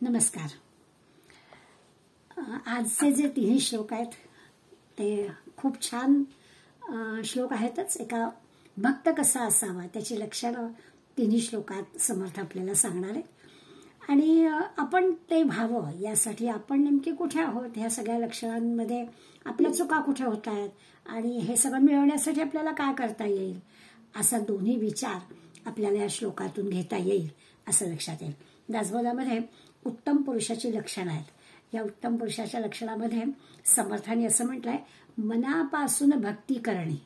नमस्कार. आजचे जे तिन्ही श्लोक आहेत ते खूप छान श्लोक आहेतच. एका भक्त कसा असावा त्याची लक्षणं तिन्ही श्लोकात समर्थ आपल्याला सांगणार आहेत. आणि आपण ते व्हावं यासाठी आपण नेमके कुठे आहोत, ह्या सगळ्या लक्षणांमध्ये आपल्या चुका कुठे होत आहेत आणि हे सगळं मिळवण्यासाठी आपल्याला काय करता येईल, असा दोन्ही विचार आपल्याला या श्लोकातून घेता येईल असं लक्षात येईल. दासबोधामध्ये उत्तम पुरुषाची लक्षणं आहेत. या उत्तम पुरुषाच्या लक्षणामध्ये समर्थाने असं म्हटलंय, मनापासून भक्ती करणे,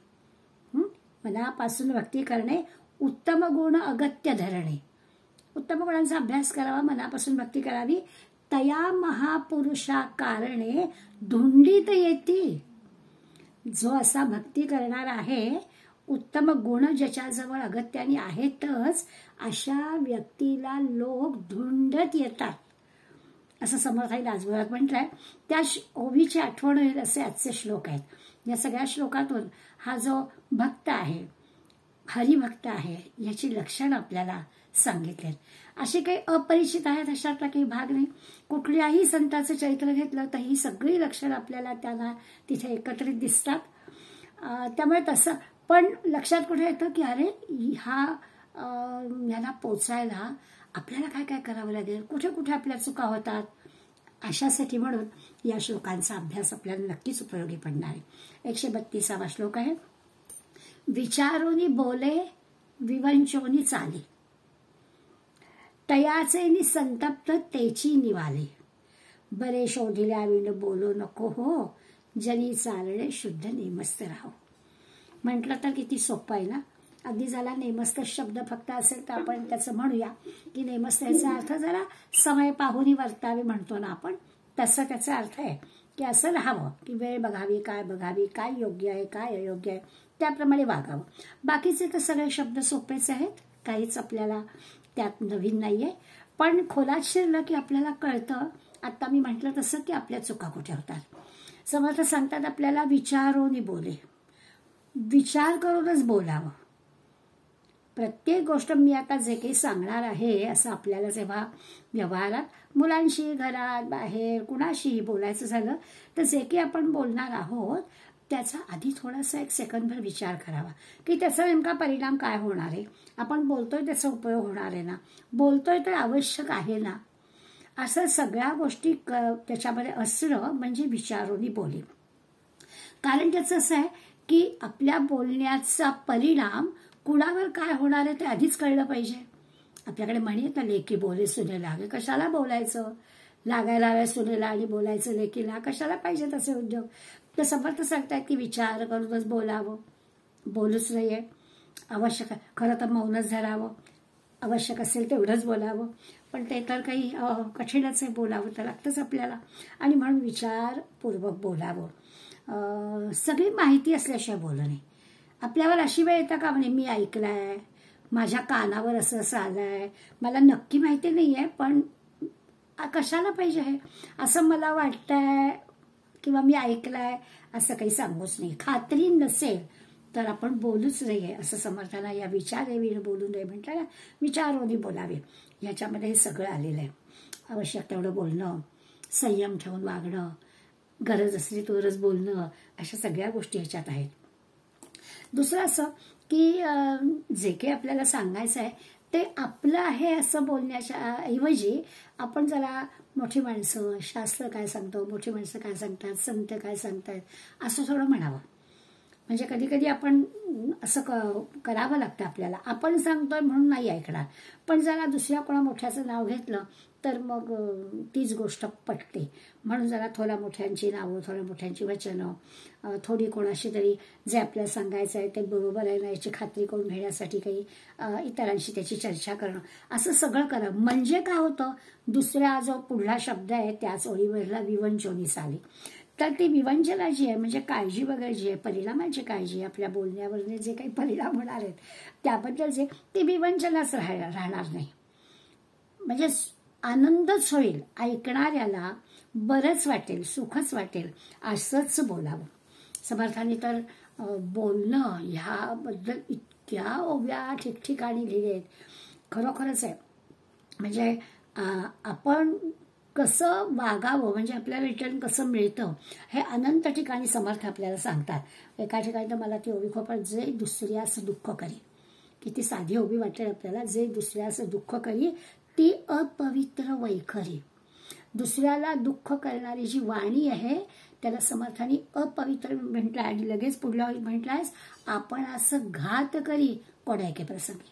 मनापासून भक्ती करणे, उत्तम गुण अगत्य धरणे. उत्तम गुणांचा अभ्यास करावा, मनापासून भक्ती करावी. तया महापुरुषा कारणे धुंडीत येती. जो असा भक्ती करणार आहे, उत्तम गुण ज्याच्याजवळ अगत्याने आहेतच, अशा व्यक्तीला लोक धुंडत येतात असं समर्थाने दासबोधात म्हटलंय. त्या ओवीची आठवण होईल असे आजचे श्लोक आहेत. या सगळ्या श्लोकातून हा जो भक्त आहे, हरिभक्त आहे, याची लक्षणं आपल्याला सांगितले. असे काही अपरिचित आहेत अशातला काही भाग नाही. कुठल्याही संतांचं चरित्र घेतलं तर ही सगळी लक्षणं आपल्याला त्यांना तिथे एकत्रित दिसतात. त्यामुळे तसं पण लक्षात कुठे येतं की अरे ह्याला पोचायला आपल्याला काय काय करावं लागेल, कुठे कुठे आपल्या चुका होतात. अशासाठी म्हणून या श्लोकांचा अभ्यास आपल्याला नक्कीच उपयोगी पडणार आहे. 132वा श्लोक आहे. विचारोनी बोले, विवंचोनी चाले, तयाचे नि संतप्त तेची निवाले, बरे शोधिल्या विण बोलो नको हो, जनी चालणे शुद्ध नेमस्त राहो. म्हटलं तर किती सोपं आहे ना. अगदी झाला नेमस्त शब्द फक्त असेल तर आपण त्याचं म्हणूया की नेमस्त याचा अर्थ जरा समय पाहून वर्तावे म्हणतो ना आपण, तसं त्याचा अर्थ आहे की असं राहावं की वेळ बघावी, काय योग्य आहे काय अयोग्य आहे त्याप्रमाणे वागावं. बाकीचे तर सगळे शब्द सोपेच आहेत, काहीच आपल्याला त्यात नवीन नाहीये. पण खोलात शिरलं की आपल्याला कळतं, आता मी म्हटलं तसं, की आपल्या चुका कुठे होतात. समर्थ सांगतात आपल्याला, विचारोनी बोले, विचार करूनच बोलावं. प्रत्येक गोष्ट मी आता जे काही सांगणार आहे असं आपल्याला जेव्हा व्यवहारात मुलांशी, घरात, बाहेर कुणाशीही बोलायचं झालं तर जे काही आपण बोलणार आहोत त्याचा आधी थोडासा एक सेकंदभर विचार करावा की त्याचा नेमका परिणाम काय होणार आहे. आपण बोलतोय त्याचा उपयोग होणार आहे ना, बोलतोय तर आवश्यक आहे ना, असं सगळ्या गोष्टी त्याच्यामध्ये असणं म्हणजे विचारोनी बोले. कारण त्याचं असं आहे की आपल्या बोलण्याचा परिणाम कुणावर काय होणार आहे ते आधीच कळलं पाहिजे. आपल्याकडे म्हणी येत ना, लेकी बोले सुने लागे. कशाला बोलायचं, लागायला हव्या सुनेला आणि बोलायचं लेकीला, कशाला पाहिजे तसे उद्योग. तर समर्थ सांगतायत की विचार करूनच बोलावं, बोलूच नाहीये. आवश्यक खरं तर मौनच धरावं, आवश्यक असेल तेवढंच बोलावं. पण ते तर काही कठीणच आहे, बोलावं तर लागतंच आपल्याला. आणि म्हणून विचारपूर्वक बोलावं. सगळी माहिती असल्याशिवाय बोलू नये. आपल्यावर अशी वेळ येतं का म्हणे मी ऐकलाय, माझ्या कानावर असं असं आलंय, मला नक्की माहिती नाहीये पण कशाला पाहिजे हे, असं मला वाटतंय किंवा मी ऐकलंय असं काही सांगूच नाही. खात्री नसेल तर आपण बोलूच नाहीये असं समर्थांना या विचारेविण बोलू नये म्हटलं ना. विचारोनी बोलावे, ह्याच्यामध्ये हे सगळं आलेलं आहे. आवश्यक तेवढं बोलणं, संयम ठेवून वागणं, गरज असली तरच बोलणं, अशा सगळ्या गोष्टी ह्याच्यात आहेत. दुसरं असं की जे काही आपल्याला सांगायचं आहे ते आपलं आहे असं बोलण्याच्या ऐवजी आपण जरा मोठी माणसं, शास्त्र काय सांगतो, मोठी माणसं काय सांगतात, संत काय सांगतात असं थोडं म्हणावं. म्हणजे कधी कधी आपण असं करावं लागतं आपल्याला. आपण सांगतोय म्हणून नाही ऐकणार, पण जरा दुसऱ्या कोणा मोठ्याचं नाव घेतलं तर मग तीच गोष्ट पटते. म्हणून जरा थोड्या मोठ्यांची नावं, थोड्या मोठ्यांची वचनं, थोडी कोणाशी तरी जे आपल्याला सांगायचं आहे ते बरोबर आहे ना याची खात्री करून घेण्यासाठी काही इतरांशी त्याची चर्चा करणं, असं सगळं करा. म्हणजे काय होतं, दुसऱ्या जो पुढला शब्द आहे त्याच ओळीवरला विवंचोनी चाले. तर ती विवंचना जी आहे म्हणजे काळजी वगैरे जी आहे, परिणामाची काळजी, आपल्या बोलण्यावरने जे काही परिणाम होणार आहेत त्याबद्दल जे ती विवंचनाच राहणार नाही. म्हणजे आनंदच होईल, ऐकणाऱ्याला बरंच वाटेल, सुखच वाटेल, असंच बोलावं. समर्थांनी तर बोलणं ह्याबद्दल इतक्या ओव्या ठिकठिकाणी लिहिले आहेत, खरोखरच आहे. म्हणजे आपण कसं वागावं, म्हणजे आपल्याला रिटर्न कसं मिळतं, हे अनंत ठिकाणी समर्थ आपल्याला सांगतात. एका ठिकाणी तर मला ती ओवी खोपट, जे दुसऱ्यास दुःख करी, किती साधी ओवी वाटेल आपल्याला, जे दुसऱ्यास दुःख करी ती अपवित्र वैखरी. दुसऱ्याला दुःख करणारी जी वाणी आहे त्याला समर्थांनी अपवित्र म्हटलं. आणि लगेच पुढल्या म्हटलंयस, आपण असं घात करी कोड्याके प्रसंगी.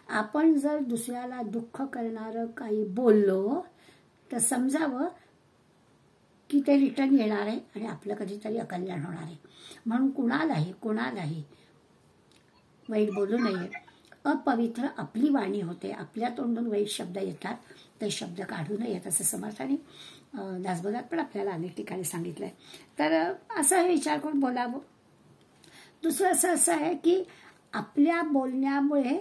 आपण जर दुसऱ्याला दुःख करणारं काही बोललो तर समजावं की ते रिटर्न येणार आहे आणि आपलं कधीतरी अकल्याण होणार आहे. म्हणून कुणालाही वाईट बोलू नये. अपवित्र आपली वाणी होते, आपल्या तोंडून वाईट शब्द येतात, ते शब्द काढू नयेत असं समर्थाने दासबोधात पण आपल्याला अनेक ठिकाणी सांगितलंय. तर असा विचार करून बोलावं. दुसरं असं आहे की आपल्या बोलण्यामुळे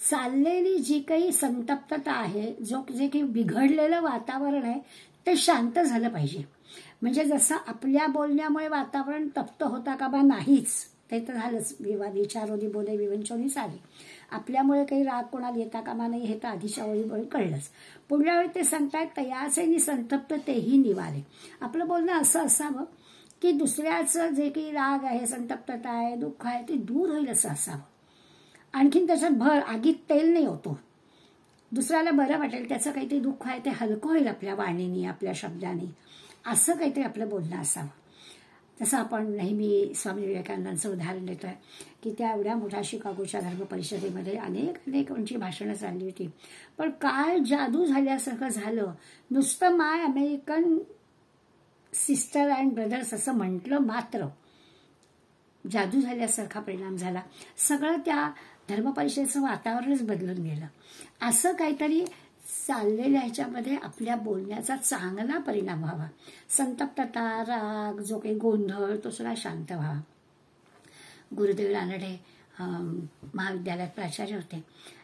चाललेली जी काही संतप्तता आहे, जे काही बिघडलेलं वातावरण आहे ते शांत झालं पाहिजे. म्हणजे जसं आपल्या बोलण्यामुळे वातावरण तप्त होता का बा नाहीच, ते तर झालंच. विचारोनी बोले विवंचोनी चाले. आपल्यामुळे काही राग कोणाला येता कामा नाही, हे तर आधीच्या ओळीमुळे कळलंच. पुढल्या वेळी ते सांगतायत, तयाचे संतप्त तेही निवारे. आपलं बोलणं असं असावं की दुसऱ्याचं जे काही राग आहे, संतप्तता आहे, दुःख आहे ते दूर होईल असं असावं. आणखीन त्याच्यात भर, आगीत तेल नाही होतो. दुसऱ्याला बरं वाटेल, त्याचं काहीतरी दुःख आहे ते हलकं होईल आपल्या वाणीने, आपल्या शब्दाने, असं काहीतरी आपलं बोलणं असावं. तसं आपण नेहमी स्वामी विवेकानंदांचं उदाहरण देतोय की त्या एवढ्या मोठ्या शिकागोच्या धर्म परिषदेमध्ये अनेकांची भाषणं चालली होती, पण काय जादू झाल्यासारखं झालं. नुसतं माय अमेरिकन सिस्टर अँड ब्रदर्स असं म्हटलं मात्र जादू झाल्यासारखा परिणाम झाला. सगळं त्या धर्मपरिषदेचं वातावरणच बदलून गेलं. असं काहीतरी चाललेल्या ह्याच्यामध्ये आपल्या बोलण्याचा चांगला परिणाम व्हावा. संतप्तता, राग, जो काही गोंधळ तो सगळा शांत व्हावा. गुरुदेव रानडे महाविद्यालयात प्राचार्य होते.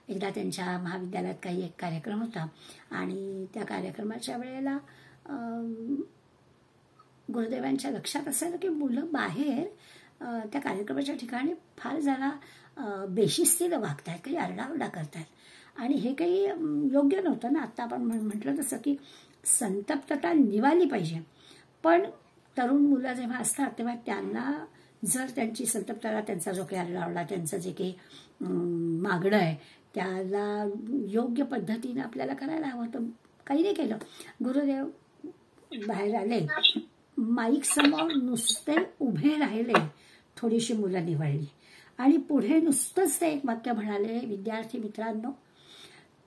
एकदा त्यांच्या महाविद्यालयात काही एक कार्यक्रम होता आणि त्या कार्यक्रमाच्या वेळेला गुरुदेवांच्या लक्षात असं की मुलं बाहेर त्या कार्यक्रमाच्या ठिकाणी फार जरा बेशिस्तीनं वागतायत, काही आरडाओरडा करतायत. आणि हे काही योग्य नव्हतं ना. आता आपण म्हटलं तसं की संतप्तता निवाली पाहिजे, पण तरुण मुलं जेव्हा असतात तेव्हा त्यांना जर त्यांची संतप्तता, त्यांचा जो काही आरडाओरडा, त्यांचं जे काही मागणं आहे त्याला योग्य पद्धतीनं आपल्याला करायला हवं. तर काही नाही केलं. गुरुदेव बाहेर आले, माईक समोर नुसते उभे राहिले, थोडीशी मुलं निवडली आणि पुढे नुसतंच ते एक वाक्य म्हणाले, विद्यार्थी मित्रांनो,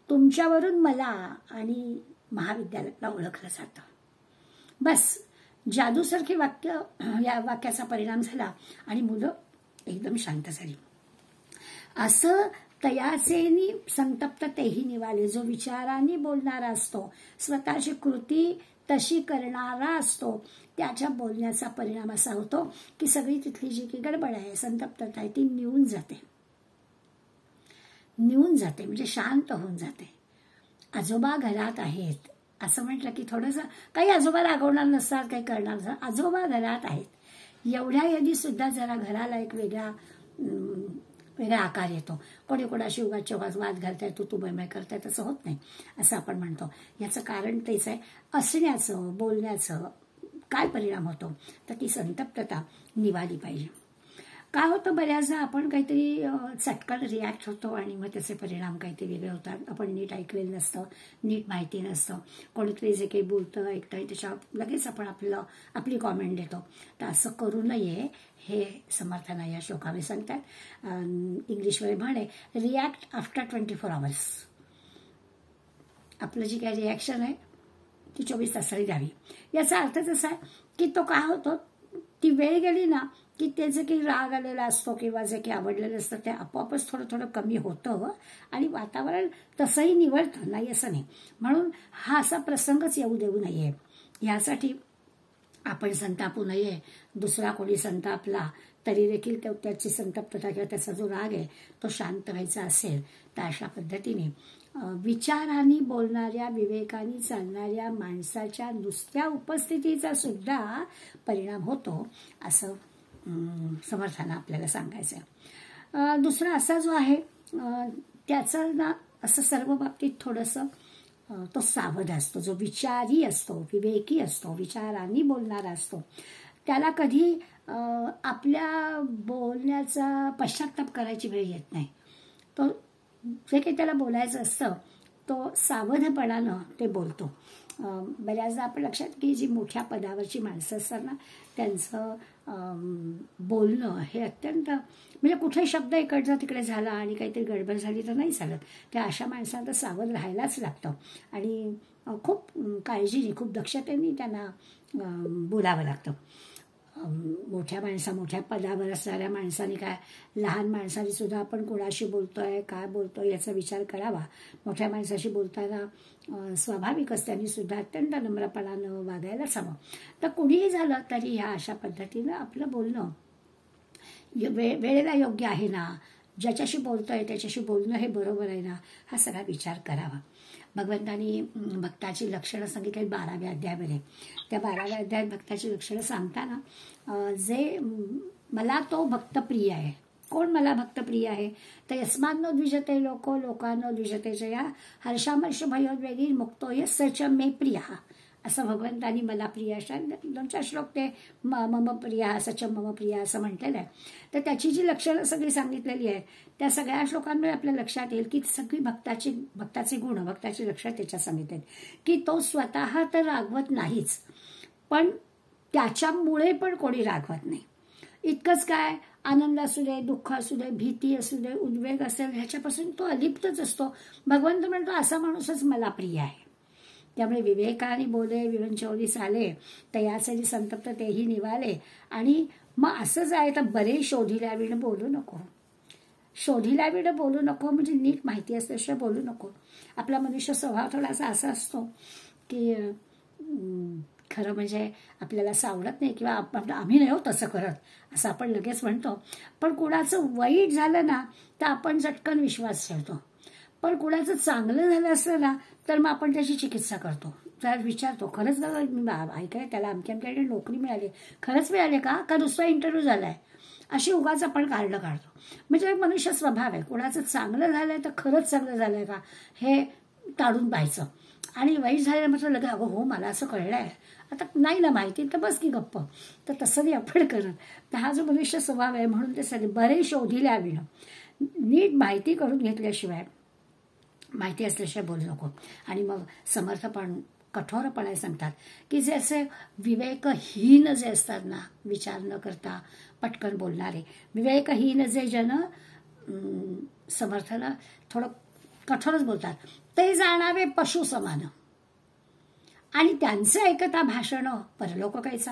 तुमच्यावरून मला आणि महाविद्यालयाला ओळखलं जातं. बस जादूसारखे वाक्य, या वाक्याचा परिणाम झाला आणि मुलं एकदम शांत झाली. असं तयाचेनी संतप्त तेही निवाले. जो विचारांनी बोलणारा असतो, स्वतःची कृती तशी करणारा असतो, त्याच्या बोलण्याचा परिणाम असा होतो की सगळी तिथली जी की गडबड आहे, संतप्तता आहे, ती निवून जाते म्हणजे शांत होऊन जाते. आजोबा घरात आहेत असं म्हटलं की थोडंसं, काही आजोबा रागवणार नसतात, काही करणार नसतात, आजोबा घरात आहेत एवढ्या यादी सुद्धा जरा घराला एक वेगळा आकार येतो. कोणी कोणाशी उगाच वाद घालताय, तू मैमै करताय, तसं होत नाही असं आपण म्हणतो. याचं कारण तेच आहे, असण्याचं, बोलण्याचं काय परिणाम होतो, तर ती संतप्तता निवाली पाहिजे. काय होतं, बऱ्याचदा आपण काहीतरी चटकन रिॲक्ट होतो आणि मग त्याचे परिणाम काहीतरी वेगळे होतात. आपण नीट ऐकलेलं नसतं, नीट माहिती नसतं, कोणीतरी जे काही बोलतं, ऐकतं, त्याच्यावर लगेच आपण आपली कॉमेंट देतो. तर असं करू नये हे समर्थांना या श्लोकामध्ये सांगतात. इंग्लिशमध्ये म्हणे, रिॲक्ट आफ्टर 24 hours. आपलं जी काही रिॲक्शन आहे ती 24 तासांनी द्यावी. याचा अर्थच असा आहे की तो काय होतो, ती वेळ गेली ना की ते जे काही राग आलेला असतो किंवा जे काही आवडलेलं असतं ते आपोआपच थोडं कमी होतं आणि वातावरण तसंही निवळतं, नाही असं नाही. म्हणून हा असा प्रसंगच येऊ देऊ नये. यासाठी आपण संतापू नये. दुसरा कोणी संतापला तरी देखील त्याची संतप्तता किंवा त्याचा जो राग आहे तो शांत व्हायचा असेल तर अशा पद्धतीने विचारांनी बोलणाऱ्या, विवेकाने चालणाऱ्या माणसाच्या नुसत्या उपस्थितीचा सुद्धा परिणाम होतो असं समर्थांना आपल्याला सांगायचं आहे. दुसरा असा जो आहे त्याचं ना असं सर्व बाबतीत थोडंसं तो सावध असतो, जो विचारी असतो, विवेकी असतो, विचारांनी बोलणारा असतो, त्याला कधी आपल्या बोलण्याचा पश्चाताप करायची वेळ येत नाही. तो जे काही त्याला बोलायचं असतं तो सावधपणानं ते बोलतो. बऱ्याचदा आपण लक्षात की जी मोठ्या पदावरची माणसं असतात ना त्यांचं बोलणं हे अत्यंत म्हणजे कुठे शब्द इकडचा तिकडे झाला आणि काहीतरी गडबड झाली तर नाही चालत. त्या अशा माणसांना तर सावध राहायलाच लागतं आणि खूप काळजीने खूप दक्षतेने त्यांना बोलावं लागतं. मोठ्या पदावर असणाऱ्या माणसाने काय लहान माणसाने सुद्धा आपण कोणाशी बोलतोय काय बोलतोय याचा विचार करावा. मोठ्या माणसाशी बोलताना स्वाभाविकच त्यांनी सुद्धा अत्यंत नम्रपणानं वागायलाच हवं. तर कुणीही झालं तरी ह्या अशा पद्धतीनं आपलं बोलणं वेळेला योग्य आहे ना, ज्याच्याशी बोलतोय त्याच्याशी बोलणं हे बरोबर आहे ना, हा सगळा विचार करावा. भगवंतांनी भक्ताची लक्षणं सांगितली 12व्या अध्यायामध्ये. त्या 12व्या अध्यायात भक्ताची लक्षणं सांगताना जे मला तो भक्त प्रिय आहे. कोण मला भक्त प्रिय आहे तर यस्मान्न द्विजते लोको लोकांनो द्विजते या हर्षामर्ष भयोद्वेगी मुक्तोय सच मे प्रिया. असं भगवंतांनी मला प्रिय अशा 2-4 श्लोक ते मम प्रिया सच मम प्रिया असं म्हटलेलं आहे. तर त्याची जी लक्षणं सगळी सांगितलेली आहेत त्या सगळ्या श्लोकांमुळे आपल्या लक्षात येईल की सगळी भक्ताचे गुण भक्ताची लक्षणं त्याच्यात सांगितले की तो स्वतः तर रागवत नाहीच पण त्याच्यामुळे पण कोणी रागवत नाही. इतकंच काय आनंद असू दे दुःख असू दे भीती असू दे उद्वेग असेल ह्याच्यापासून तो अलिप्तच असतो. भगवंत म्हणतो असा माणूसच मला प्रिय आहे. त्यामुळे विवेकाने बोले विवंचोरी चाले तयासरी संतप्त तेही निवाले. आणि मग असंच आहे तर बरे शोधिल्या विण बोलू नको. शोधिल्या विण बोलू नको म्हणजे नीट माहिती असल्याशिवाय बोलू नको. आपला मनुष्य स्वभाव थोडासा असा असतो की खरं म्हणजे आपल्याला सावडत नाही किंवा आम्ही नाही हो तसं करत असं आपण लगेच म्हणतो. पण कुणाचं वाईट झालं ना तर आपण चटकन विश्वास ठेवतो. पण कुणाचं चांगलं झालं असलं ना तर मग आपण त्याची चिकित्सा करतो. तर विचारतो खरंच ऐकाय त्याला अमक्या नोकरी मिळाली खरंच मिळाली का दुसरा इंटरव्ह्यू झालाय अशी उगाच आपण काढलं काढतो. म्हणजे मनुष्य स्वभाव आहे. कुणाचं चांगलं झालंय तर खरंच चांगलं झालंय का हे ताडून पाहायचं आणि वाईट झालेलं मात्र लगे अगं हो मला असं कळलंय आता नाही ना माहिती तर बस की गप्प. तर तसं नाही आपण करत. तर हा जो मनुष्य स्वभाव आहे म्हणून ते सगळे बरे शोधिल्या विणं नीट माहिती करून घेतल्याशिवाय माहिती असल्याशिवाय बोलू नको. आणि मग समर्थपण कठोरपणे सांगतात की जे असे विवेकहीन जे असतात ना विचार न करता पटकन बोलणारे विवेकहीन जे जन समर्थना थोडं कठोरच बोलतात ते जाणावे पशु समान आणि त्यांचं ऐकता भाषण परलोक कैसा.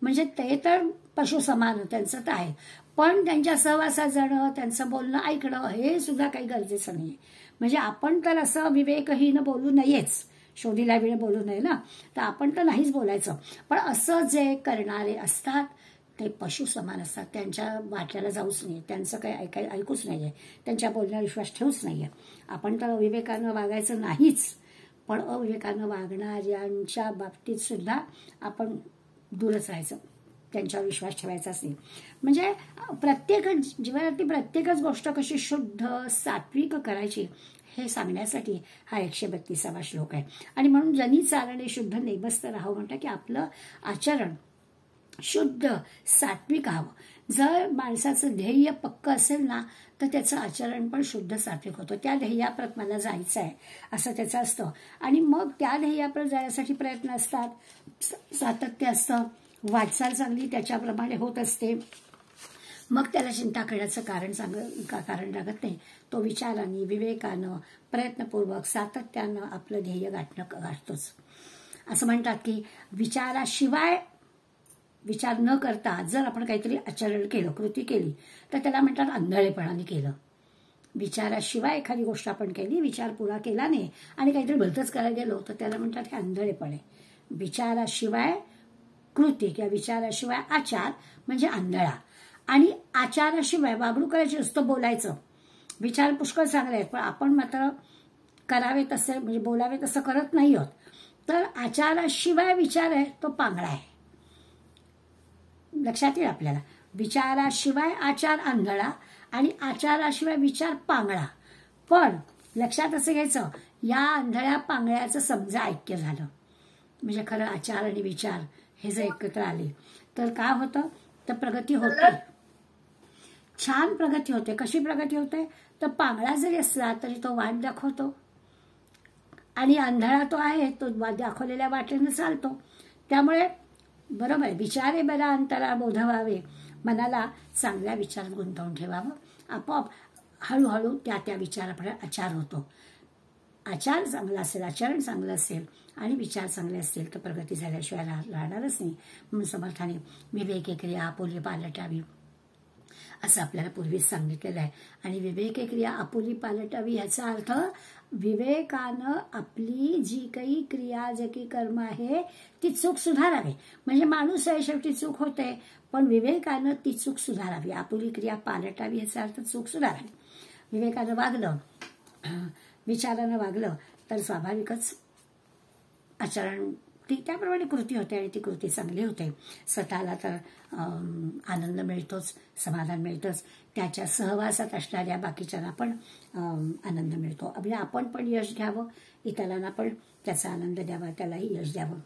म्हणजे ते तर पशु समान त्यांचं तर आहे पण त्यांच्या सहवासात जाणं त्यांचं बोलणं ऐकणं हे सुद्धा काही गरजेचं नाही. म्हणजे आपण तर असं विवेकहीन बोलू नयेच शोधिला वेळ बोलू नये ना तर आपण तर नाहीच बोलायचं. पण असं जे करणारे असतात ते पशु समान असतात. त्यांच्या वाट्याला जाऊच नाही त्यांचं काही ऐकूच नाहीये त्यांच्या बोलण्यावर विश्वास ठेवूच नाहीये. आपण तर अविवेकानं वागायचं नाहीच पण अविवेकानं वागणाऱ्यांच्या बाबतीत सुद्धा आपण दूरच राहायचं त्यांच्यावर विश्वास ठेवायचाच नाही. म्हणजे जीवनातली प्रत्येकच गोष्ट कशी शुद्ध सात्विक करायची हे सांगण्यासाठी हा 132वा श्लोक आहे. आणि म्हणून जनी चालणे शुद्ध नेमस्त राहावं म्हणतात की आपलं आचरण शुद्ध सात्विक हवं. जर माणसाचं ध्येय पक्क असेल ना तर त्याचं आचरण पण शुद्ध सात्विक होतं. त्या ध्येयाप्रत मला जायचं आहे असं त्याचं असतं आणि मग त्या ध्येयाप्रत जाण्यासाठी प्रयत्न असतात सातत्य असतं वाटचाल चांगली त्याच्याप्रमाणे होत असते. मग त्याला चिंता करण्याचं कारण लागत नाही. तो विचाराने विवेकानं प्रयत्नपूर्वक सातत्यानं आपलं ध्येय गाठतोच. असं म्हणतात की विचार न करता जर आपण काहीतरी आचरण केलं कृती केली तर त्याला म्हणतात आंधळेपणाने केलं. विचाराशिवाय एखादी गोष्ट आपण केली विचार पुरा केला नाही आणि काहीतरी भलतंच करायला गेलो तर त्याला म्हणतात हे आंधळेपण आहे. विचाराशिवाय कृती किंवा विचाराशिवाय आचार म्हणजे आंधळा. आणि आचाराशिवाय वागणूक करायची नुसतं बोलायचं. विचार पुष्कळ चांगले आहेत पण आपण मात्र करावे तसे म्हणजे बोलावे तसं करत नाही आहोत. तर आचाराशिवाय विचार आहे तो पांगळा आहे. लक्षात येईल आपल्याला विचाराशिवाय आचार आंधळा आणि आचाराशिवाय विचार पांगळा. पण लक्षात असं घ्यायचं या आंधळ्या पांगळ्याचं समजा ऐक्य झालं, म्हणजे खरं आचार आणि विचार हे जर एकत्र आले तर काय होतं, तर प्रगती होते, छान प्रगती होते. कशी प्रगती होते, तर पांगळा जरी असला तरी तो वाट दाखवतो आणि आंधळा तो आहे तो दाखवलेल्या वाटेनं चालतो. त्यामुळे बरोबर विचारे बरा अंतरा बोध व्हावे, मनाला चांगल्या विचारात गुंतवून ठेवावं. आपोआप हळूहळू त्या विचाराप्रमाणे आचार होतो. आचार चांगला असेल, आचरण चांगलं असेल आणि विचार चांगले असतील तर प्रगती झाल्याशिवाय राहणारच नाही. म्हणून समर्थाने विवेके क्रिया आपुली पालटावी असं आपल्याला पूर्वीच सांगितलेलं आहे. आणि विवेके क्रिया आपुली पालटावी याचा अर्थ विवेकानं आपली जी काही क्रिया जे काही कर्म आहे ती चूक सुधारावी. म्हणजे माणूस आहे शेवटी चूक होते, पण विवेकानं ती चूक सुधारावी. आपुली क्रिया पालटावी याचा अर्थ चूक सुधारावी. विवेकानं वागलं, विचारानं वागलं तर स्वाभाविकच आचरण त्याप्रमाणे कृती होते आणि ती कृती चांगली होते. स्वतःला तर आनंद मिळतोच, समाधान मिळतंच, त्याच्या सहवासात असणाऱ्या बाकीच्यांना पण आनंद मिळतो. म्हणजे आपण पण यश घ्यावं, इतरांना पण त्याचा आनंद द्यावा, त्यालाही यश द्यावं.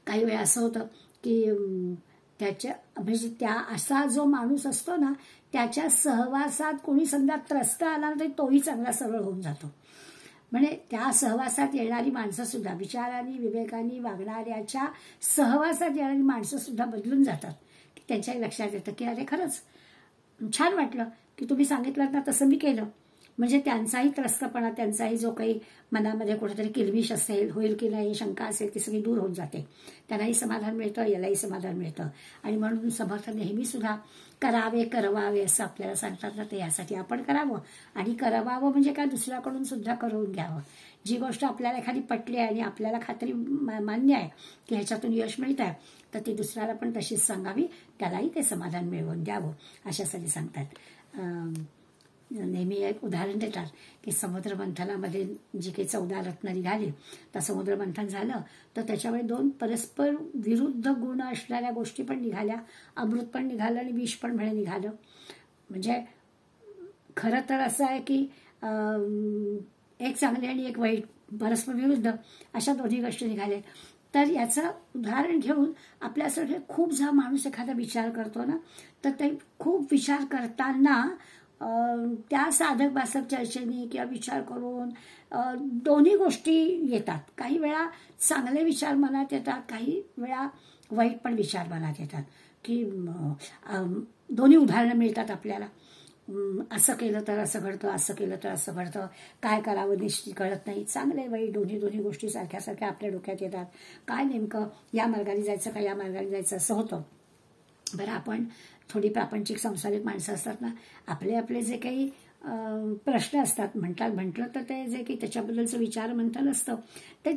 काही वेळा असं होतं की त्याच्या म्हणजे त्या असा जो माणूस असतो ना त्याच्या सहवासात कोणी समजा त्रस्त आला तरी तोही चांगला सरळ होऊन जातो. म्हणजे त्या सहवासात येणारी माणसं सुद्धा, विचारांनी विवेकांनी वागणाऱ्याच्या सहवासात येणारी माणसं सुद्धा बदलून जातात. त्यांच्याही लक्षात येतं की अरे खरंच छान वाटलं की तुम्ही सांगितलं ना तसं मी केलं. म्हणजे त्यांचाही त्रस्तपणा, त्यांचाही जो काही मनामध्ये कुठेतरी किलबिश असेल, होईल की नाही शंका असेल ती सगळी दूर होऊन जाते. त्यांनाही समाधान मिळतं, यालाही समाधान मिळतं. आणि म्हणून समर्थ नेहमी सुद्धा करावे करवावे असं आपल्याला सांगतात ना, ते यासाठी आपण करावं. आणि करवावं म्हणजे काय, दुसऱ्याकडून सुद्धा करून घ्यावं. जी गोष्ट आपल्याला एखादी पटली आहे आणि आपल्याला खात्री मान्य आहे की ह्याच्यातून यश मिळत आहे तर ती दुसऱ्याला पण तशीच सांगावी, त्यालाही ते समाधान मिळवून द्यावं अशासाठी सांगतात. नेहमी एक उदाहरण देतात की समुद्र मंथनामध्ये जी काही 14 रत्न निघाली तर समुद्र मंथन झालं तर त्याच्यामुळे 2 परस्पर विरुद्ध गुण असणाऱ्या गोष्टी पण निघाल्या, अमृत पण निघालं आणि विष पण म्हणे निघालं. म्हणजे खरं तर असं आहे की एक चांगली आणि एक वाईट, परस्पर विरुद्ध अशा दोन्ही गोष्टी निघाल्या. तर याचं उदाहरण घेऊन आपल्यासाठी खूप जर माणूस एखादा विचार करतो ना तर ते खूप विचार करताना त्या साधक बाधक चर्चेने किंवा विचार करून दोन्ही गोष्टी येतात. काही वेळा चांगले विचार मनात येतात, काही वेळा वाईट पण विचार मनात येतात. की दोन्ही उदाहरणं मिळतात आपल्याला. असं केलं तर असं घडतं, असं केलं तर असं घडतं, काय करावं निश्चित कळत नाही. चांगले वाईट दोन्ही गोष्टी सारख्या सारख्या आपल्या डोक्यात येतात. काय नेमकं या मार्गाने जायचं का या मार्गाने जायचं असं होतं. बरं, आपण थोडी प्रापंचिक संसारिक माणसं असतात ना, आपले जे काही प्रश्न असतात, म्हटलं तर ते जे काही त्याच्याबद्दलचं विचार मंथन असतं ते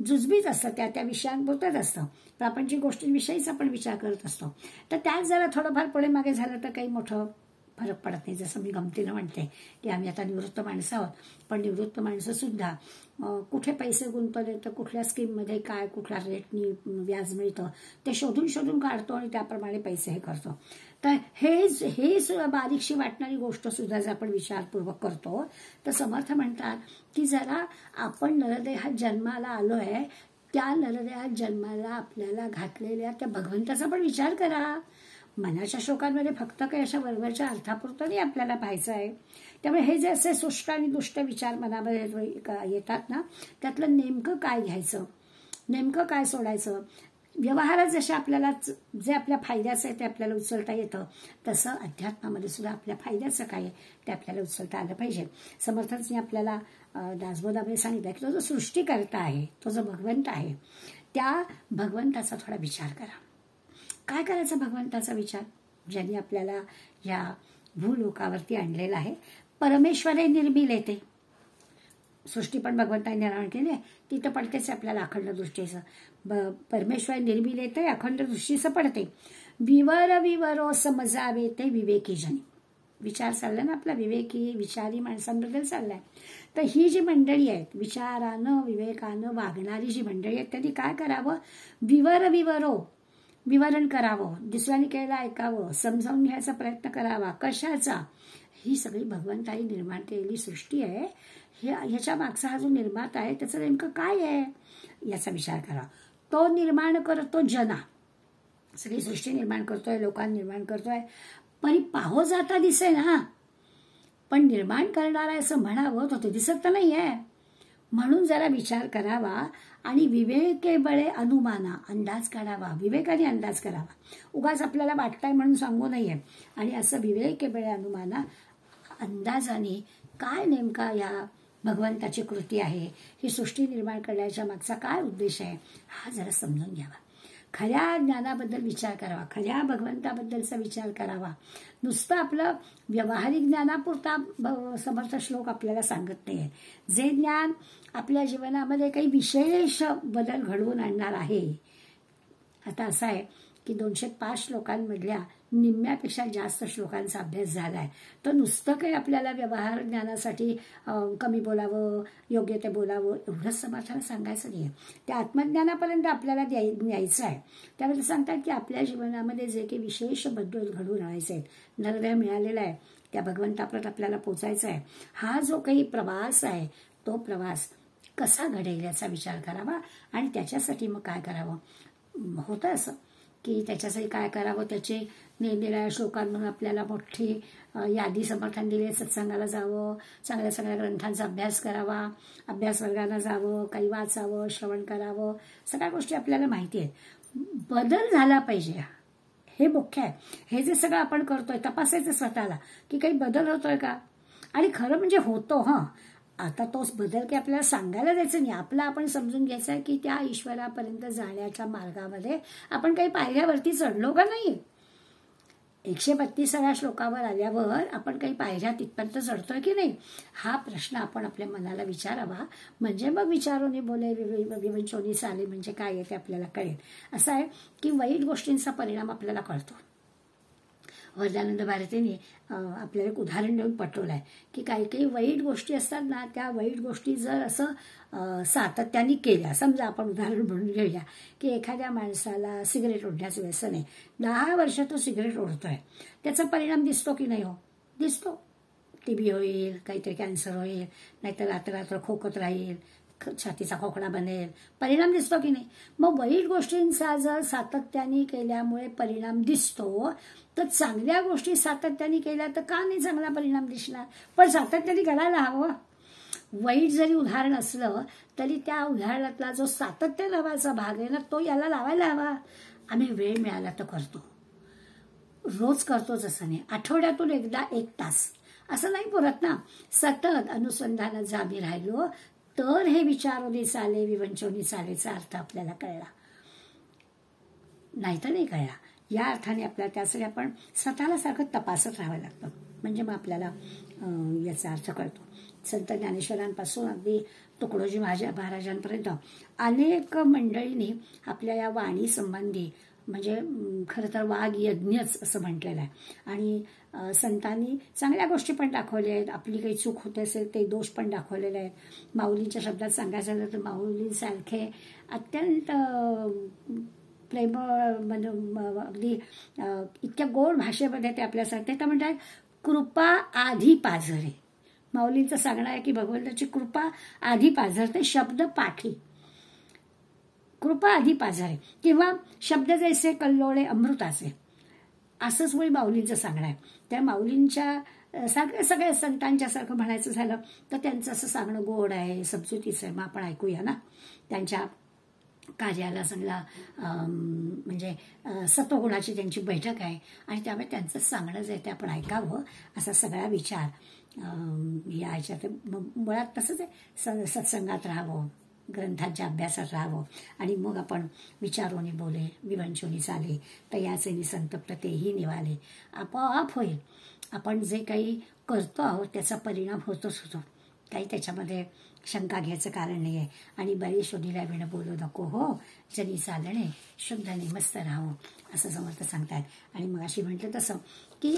जुजबीच असतं, त्या विषयांपुरतंच असतं. प्रापंचिक गोष्टींविषयीच आपण विचार करत असतो. तर त्यात जरा थोडंफार पुढे मागे झालं तर काही मोठं फरक पडत नाही. जसं मी गमतीनं म्हणते की आम्ही आता निवृत्त माणसं आहोत, पण निवृत्त माणसं सुद्धा कुठे पैसे गुंतवले तर कुठल्या स्कीममध्ये काय कुठल्या रेटनी व्याज मिळतं ते शोधून काढतो आणि त्याप्रमाणे पैसे हे करतो. तर हे बारीकशी वाटणारी गोष्ट सुद्धा जर आपण विचारपूर्वक करतो तर समर्थ म्हणतात की जरा आपण नरदेहात जन्माला आलोय, त्या नरदेहात जन्माला आपल्याला घातलेल्या त्या भगवंताचा पण विचार करा. मनाच्या शोकांमध्ये फक्त काही अशा वरवरच्या अर्थापुरतं नाही आपल्याला पाहायचं आहे. त्यामुळे हे जे असे सुष्ट आणि दुष्ट विचार मनामध्ये येतात ना त्यातलं नेमकं काय घ्यायचं, नेमकं काय सोडायचं. व्यवहारात जसे आपल्याला जे आपल्या फायद्याचं आहे ते आपल्याला उचलता येतं तसं अध्यात्मामध्ये सुद्धा आपल्या फायद्याचं काय आहे ते आपल्याला उचलता आलं पाहिजे. समर्थांनी आपल्याला दासबोधामध्ये सांगितलं की तो जो सृष्टीकर्ता आहे, तो जो भगवंत आहे, त्या भगवंताचा थोडा विचार करा. काय करायचा भगवंताचा विचार, ज्यांनी आपल्याला या भूलोकावरती आणलेला आहे. परमेश्वरे निर्मिल येते, सृष्टी पण भगवंताने निर्माण केली आहे, ती तर पडतेच आपल्याला अखंड दृष्टीचं. परमेश्वर निर्मिल येते, अखंड दृष्टीचं पडते. विवर विवरो समजावे ते विवेकी जनी. विचार चालला ना आपला, विवेकी विचारी माणसांबद्दल चाललाय. तर ही जी मंडळी आहेत, विचारानं विवेकानं वागणारी जी मंडळी आहेत, त्यांनी काय करावं, विवर विवरो विवरण करावं, दुसऱ्याने केलेलं ऐकावं, समजावून घ्यायचा प्रयत्न करावा. कशाचा, ही सगळी भगवंतानी निर्माण केलेली सृष्टी आहे, ह्याच्या मागचा हा जो निर्माता आहे त्याचं नेमकं काय आहे याचा विचार करा. तो निर्माण करतो जना, सगळी सृष्टी निर्माण करतोय, लोकांना निर्माण करतोय, पण पाहो जाता दिसे ना, पण निर्माण करणार आहे असं म्हणावं तर ते दिसत तर नाहीये. म्हणून जरा विचार करावा आणि विवेके बळे अनुमाना, अंदाज काढावा, विवेकाने अंदाज करावा. उगाच आपल्याला वाटतंय म्हणून सांगू नये. आणि असं विवेके बळे अनुमाना, अंदाजाने काय नेमका या भगवंताची कृती आहे, ही सृष्टी निर्माण करण्याच्या मागचा काय उद्देश आहे, हा जरा समजून घ्यावा. खऱ्या ज्ञानाबद्दल विचार करावा, खऱ्या भगवंताबद्दलचा विचार करावा. नुसतं आपलं व्यावहारिक ज्ञानापुरता समर्थ श्लोक आपल्याला सांगत नाहीये. जे ज्ञान आपल्या जीवनामध्ये काही विशेष बदल घडवून आणणार आहे. आता असं आहे की 205 श्लोकांमधल्या निम्म्यापेक्षा जास्त श्लोकांचा अभ्यास झालाय. तर नुसतं काही आपल्याला व्यवहार ज्ञानासाठी कमी बोलावं, योग्य ते बोलावं एवढंच समर्थाला सांगायचं नाहीये. त्या आत्मज्ञानापर्यंत आपल्याला न्यायचं आहे. त्यावेळी सांगतात की आपल्या जीवनामध्ये जे काही विशेष बदल घडवून आणायचे आहेत, नरदेह मिळालेला आहे, त्या भगवंतापर्यंत आपल्याला पोचायचं आहे. हा जो काही प्रवास आहे तो प्रवास कसा घडेल याचा विचार करावा. आणि त्याच्यासाठी मग काय करावं. होतं असं की त्याच्यासाठी काय करावं, त्याचे निरनिराळ्या श्लोकांमधून आपल्याला मोठी यादी समर्थन दिली. सत्संगाला जावं, चांगल्या चांगल्या ग्रंथांचा अभ्यास करावा, अभ्यास वर्गाला जावं, काही वाचावं, श्रवण करावं, सगळ्या गोष्टी आपल्याला माहिती आहेत. बदल झाला पाहिजे हे मुख्य आहे. हे जे सगळं आपण करतोय तपासायचं स्वतःला की काही बदल होतोय का. आणि खरं म्हणजे होतो. आता तोच बदल की आपल्याला सांगायला जायचं नाही, आपला आपण समजून घ्यायचं आहे की त्या ईश्वरापर्यंत जाण्याच्या मार्गामध्ये आपण काही पायऱ्यावरती चढलो का नाही. 132व्या श्लोकावर आल्यावर आपण काही पायऱ्या तिथपर्यंत चढतोय की नाही, हा प्रश्न आपण आपल्या मनाला विचारावा. म्हणजे मग विचारोनी बोले विवंचोनी चाले म्हणजे काय आहे ते आपल्याला कळेल. असं आहे की वाईट गोष्टींचा परिणाम आपल्याला कळतो. वरदानंद भारतीने आपल्याला एक उदाहरण देऊन पटवलं आहे की काही काही वाईट गोष्टी असतात ना, त्या वाईट गोष्टी जर असं सातत्याने केल्या. समजा आपण उदाहरण म्हणून घेऊया की एखाद्या माणसाला सिगरेट ओढण्याचं व्यसन आहे, 10 वर्ष तो सिगरेट ओढतोय, त्याचा परिणाम दिसतो की नाही. दिसतो. TB होईल, काहीतरी कॅन्सर होईल, नाहीतर रात्र खोकत राहील, छातीचा खोकला बनेल, परिणाम दिसतो की नाही. मग वाईट गोष्टींचा जर सातत्याने केल्यामुळे परिणाम दिसतो, तर चांगल्या गोष्टी सातत्याने केल्या तर का नाही चांगला परिणाम दिसणार. पण सातत्याने करायला हवं. वाईट जरी उदाहरण असलं तरी त्या उदाहरणातला जो सातत्य लावायचा भाग आहे ना, तो याला लावायला हवा. आम्ही वेळ मिळाला तर करतो, रोज करतोच असं नाही, आठवड्यातून एकदा 1 तास असं नाही पुरत ना. सतत अनुसंधानात जर आम्ही राहिलो तर हे विचारोनी चाले विवंचोनी चालेचा अर्थ आपल्याला कळला, नाहीतर नाही कळला. या अर्थाने आपल्याला त्यासाठी आपण स्वतःला सारखं तपासत राहावं लागतं. म्हणजे मग आपल्याला याचा अर्थ कळतो. संत ज्ञानेश्वरांपासून अगदी तुकडोजी महाराजांपर्यंत अनेक मंडळींनी आपल्या या वाणी संबंधी म्हणजे खरं तर वाघ यज्ञच असं म्हटलेलं आहे. आणि संतांनी चांगल्या गोष्टी पण दाखवल्या आहेत, आपली काही चूक होते असेल ते दोष पण दाखवलेले आहेत. माऊलींच्या शब्दात सांगायचं झालं तर माऊलींसारखे अत्यंत प्रेमळ अगदी इतक्या गोड भाषेमध्ये ते आपल्यासाठी तर म्हणतात कृपा आधी पाझरे. माऊलींचं सांगणं आहे की भगवंताची कृपा आधी पाझरते, शब्द पाठी. कृपा आधी पाझरे किंवा शब्द जैसे कल्लोळे अमृताचे, असंच वळी माऊलींचं सांगणं आहे. त्या माऊलींच्या सगळ्या संतांच्या सारखं म्हणायचं झालं तर त्यांचं असं सांगणं गोड आहे, समजुतीचं आहे. मग आपण ऐकूया ना. त्यांच्या कार्याला चांगला म्हणजे सत्वगुणाची त्यांची बैठक आहे आणि त्यामुळे त्यांचं सांगणं जे ते आपण ऐकावं असा सगळा विचार या ह्याच्यात. मुळात तसंच आहे, सत्संगात राहावं, ग्रंथांच्या अभ्यासात राहावं आणि मग आपण विचारोनी बोले विवंचोनी चाले तयाचे निसंतप्त तेही निवाले. आपोआप होईल. आपण जे काही करतो आहोत त्याचा परिणाम होतोच होतो, काही त्याच्यामध्ये शंका घ्यायचं कारण नाही आहे. आणि बरे शोधीला विण बोलू नको हो, जनी चालणे शुद्धने मस्त राहो असं समर्थ सांगतात. आणि मग अशी म्हटलं तसं की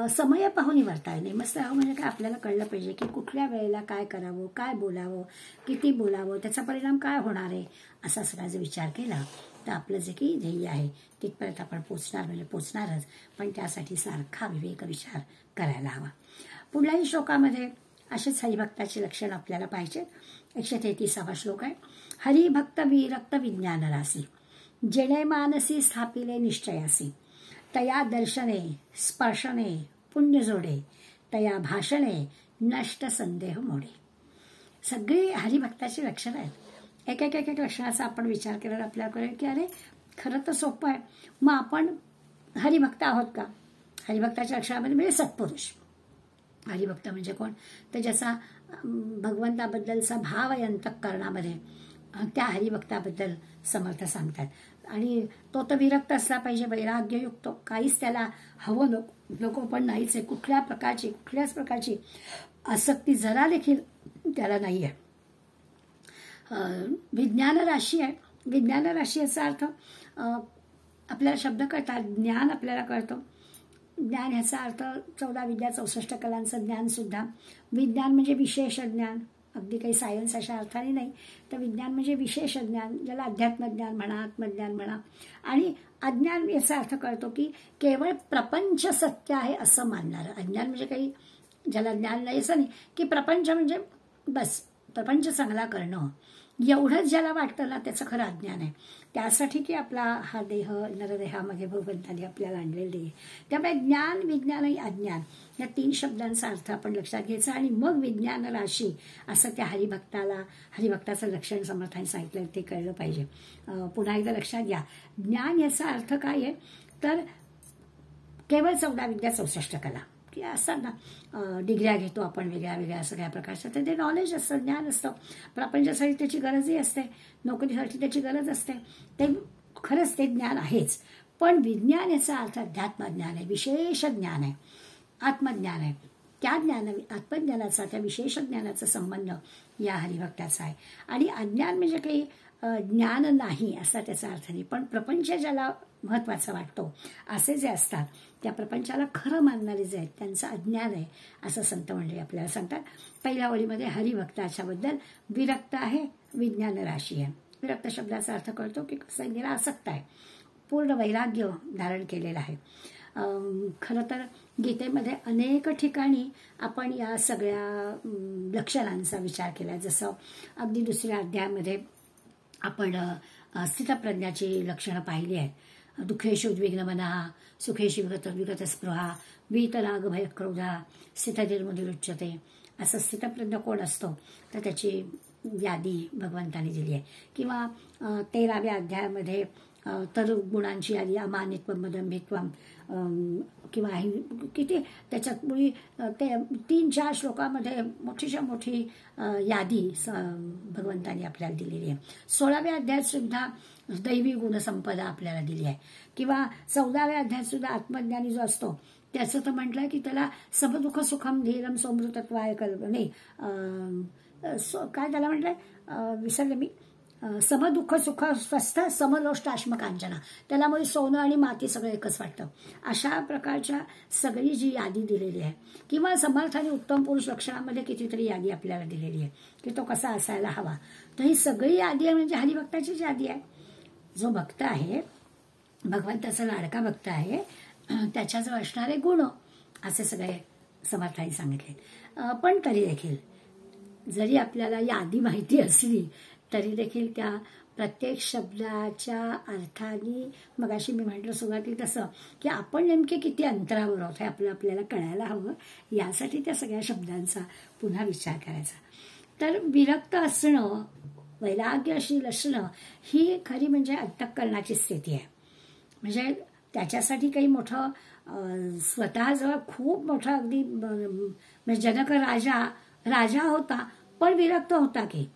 समय पाहून वर्ताय नाही. मस्त राहावं म्हणजे काय, आपल्याला कळलं पाहिजे की कुठल्या वेळेला काय करावं, काय बोलावं, किती बोलावं, त्याचा परिणाम काय होणार आहे. असा सगळा जर विचार केला तर आपलं जे काही ध्येय आहे तिथपर्यंत आपण पोचणार म्हणजे पोचणारच. पण त्यासाठी सारखा विवेक विचार करायला हवा. पुढल्याही श्लोकामध्ये असेच हरिभक्ताचे लक्षण आपल्याला पाहिजे. 133वा श्लोक आहे. हरिभक्त विरक्त विज्ञान रासी, जेणे मानसी स्थापिले निश्चयासी, तया दर्शने स्पर्शने पुण्य जोडे, तया भाषणे नष्ट संदेह मोडे. सगळी हरिभक्ताची लक्षणं आहेत. एक एक एक एक लक्षणाचा आपण विचार केला आपल्याला कळेल की अरे खरं तर सोपं आहे. मग आपण हरिभक्त आहोत का? हरिभक्ताच्या लक्षणामध्ये म्हणजे सत्पुरुष. हरिभक्त म्हणजे कोण? तर ज्याचा भगवंताबद्दलचा भाव आहे अंतःकरणामध्ये, त्या हरिभक्ताबद्दल समर्थ सांगतात. आणि तो तर विरक्त असला पाहिजे, वैराग्ययुक्त, काहीच त्याला हवं नको पण नाहीच आहे. कुठल्याच प्रकारची आसक्ती जरा देखील त्याला नाही आहे. विज्ञान राशी आहे. विज्ञान राशी याचा अर्थ आपल्याला शब्द कळतात, ज्ञान आपल्याला कळतं. ज्ञान ह्याचा अर्थ 14 विद्या 64 कलांचं ज्ञान सुद्धा. विज्ञान म्हणजे विशेष ज्ञान, अगदी काही सायन्स अशा अर्थाने नाही. तर विज्ञान म्हणजे विशेष ज्ञान, ज्याला अध्यात्मज्ञान म्हणा, आत्मज्ञान म्हणा. आणि अज्ञान याचा अर्थ कळतो की केवळ प्रपंच सत्य आहे असं मानणारं. अज्ञान म्हणजे काही ज्याला ज्ञान नाही असं नाही की प्रपंच म्हणजे बस प्रपंच चांगला करणं एवढंच ज्याला वाटतं ना त्याचं खरं अज्ञान आहे. त्यासाठी की आपला हा देह नरदेहामध्ये भगवंताने आपल्याला आणलेले आहे. त्यामुळे ज्ञान, विज्ञान आणि अज्ञान या 3 शब्दांचा अर्थ आपण लक्षात घ्यायचा आणि मग विज्ञान राशी असं त्या हरिभक्ताचं लक्षण समर्थाने सांगितलं ते कळलं पाहिजे. पुन्हा एकदा लक्षात घ्या, ज्ञान याचा अर्थ काय आहे तर केवळ 14 विद्या 64 कला की असतात ना, डिग्र्या घेतो आपण वेगळ्या वेगळ्या सगळ्या प्रकारचं, तर ते नॉलेज असतं, ज्ञान असतं. प्रपंचासाठी त्याची गरजही असते, नोकरीसाठी त्याची गरज असते. ते खरंच ते ज्ञान आहेच. पण विज्ञान याचा अर्थ अध्यात्मज्ञान आहे, विशेष ज्ञान आहे, आत्मज्ञान आहे. त्या आत्मज्ञानाचा, त्या विशेष ज्ञानाचा संबंध या हरिभक्ताचा आहे. आणि अज्ञान म्हणजे काही ज्ञान नाही असा त्याचा अर्थ नाही, पण प्रपंच ज्याला महत्वाचा वाटतो असे जे असतात त्या प्रपंचाला खरं मानणारे जे आहेत त्यांचं अज्ञान आहे असं संत मंडळी आपल्याला सांगतात. पहिल्या ओळीमध्ये हरिभक्ताच्या बद्दल विरक्त आहे, विज्ञान राशी आहे. विरक्त शब्दाचा अर्थ कळतो की कसं निरासक्त आहे, पूर्ण वैराग्य धारण केलेलं आहे. खरं तर गीतेमध्ये अनेक ठिकाणी आपण या सगळ्या लक्षणांचा विचार केला. जसं अगदी 2ऱ्या अध्यायामध्ये आपण स्थितप्रज्ञाची लक्षणं पाहिली आहेत. दुःखेषु उद्विग्न मनः, सुखेषु विगत स्पृहा, वीतराग भय क्रोधा, स्थितधीर्मुनिरुच्यते. असं स्थितप्रज्ञ कोण असतो तर त्याची यादी भगवंताने दिली आहे. किंवा 13व्या अध्यायामध्ये तर गुणांची यादी, अमानित्वम मदंभित्वम, किंवा किती त्याच्यात मुळी ते 3-4 श्लोकामध्ये मोठीच्या मोठी यादी भगवंतांनी आपल्याला दिलेली आहे. 16व्या अध्यायात सुद्धा दैवी गुणसंपदा आपल्याला दिली आहे. किंवा 14व्या अध्यायात सुद्धा आत्मज्ञानी जो असतो त्याचं तर म्हटलंय की त्याला समदुःख सुखम धीरम सोमृतत्वाय कल्पने, काय त्याला म्हटलंय विसरले मी, समदुःख सुख स्वस्थ समलोष्टाश्म कांचना. त्याला मग सोनं आणि माती सगळं एकच वाटतं. अशा प्रकारच्या सगळी जी यादी दिलेली आहे. किंवा समर्थाने उत्तम पुरुष लक्षणामध्ये कितीतरी यादी आपल्याला दिलेली आहे की तो कसा असायला हवा. तर ही सगळी यादी आहे म्हणजे हरिभक्ताचीच यादी आहे. जो भक्त आहे, भगवंताचा लाडका भक्त आहे, त्याच्याजवळ असणारे गुण असे सगळे समर्थाने सांगितले. पण तरी देखील जरी आपल्याला यादी माहिती असली तरी देखील त्या प्रत्येक शब्दाच्या अर्थाने, मगाशी मी म्हटलं सुरुवातीला तसं की आपण नेमके किती अंतरावर आहोत हे आपल्याला कळायला हवं. यासाठी त्या सगळ्या शब्दांचा पुन्हा विचार करायचा. तर विरक्त असणं, वैराग्यशील असणं ही खरी म्हणजे अंतःकरणाची स्थिती आहे. म्हणजे त्याच्यासाठी काही मोठं स्वतःजवळ खूप मोठं अगदी म्हणजे जनक राजा होता पण विरक्त होता की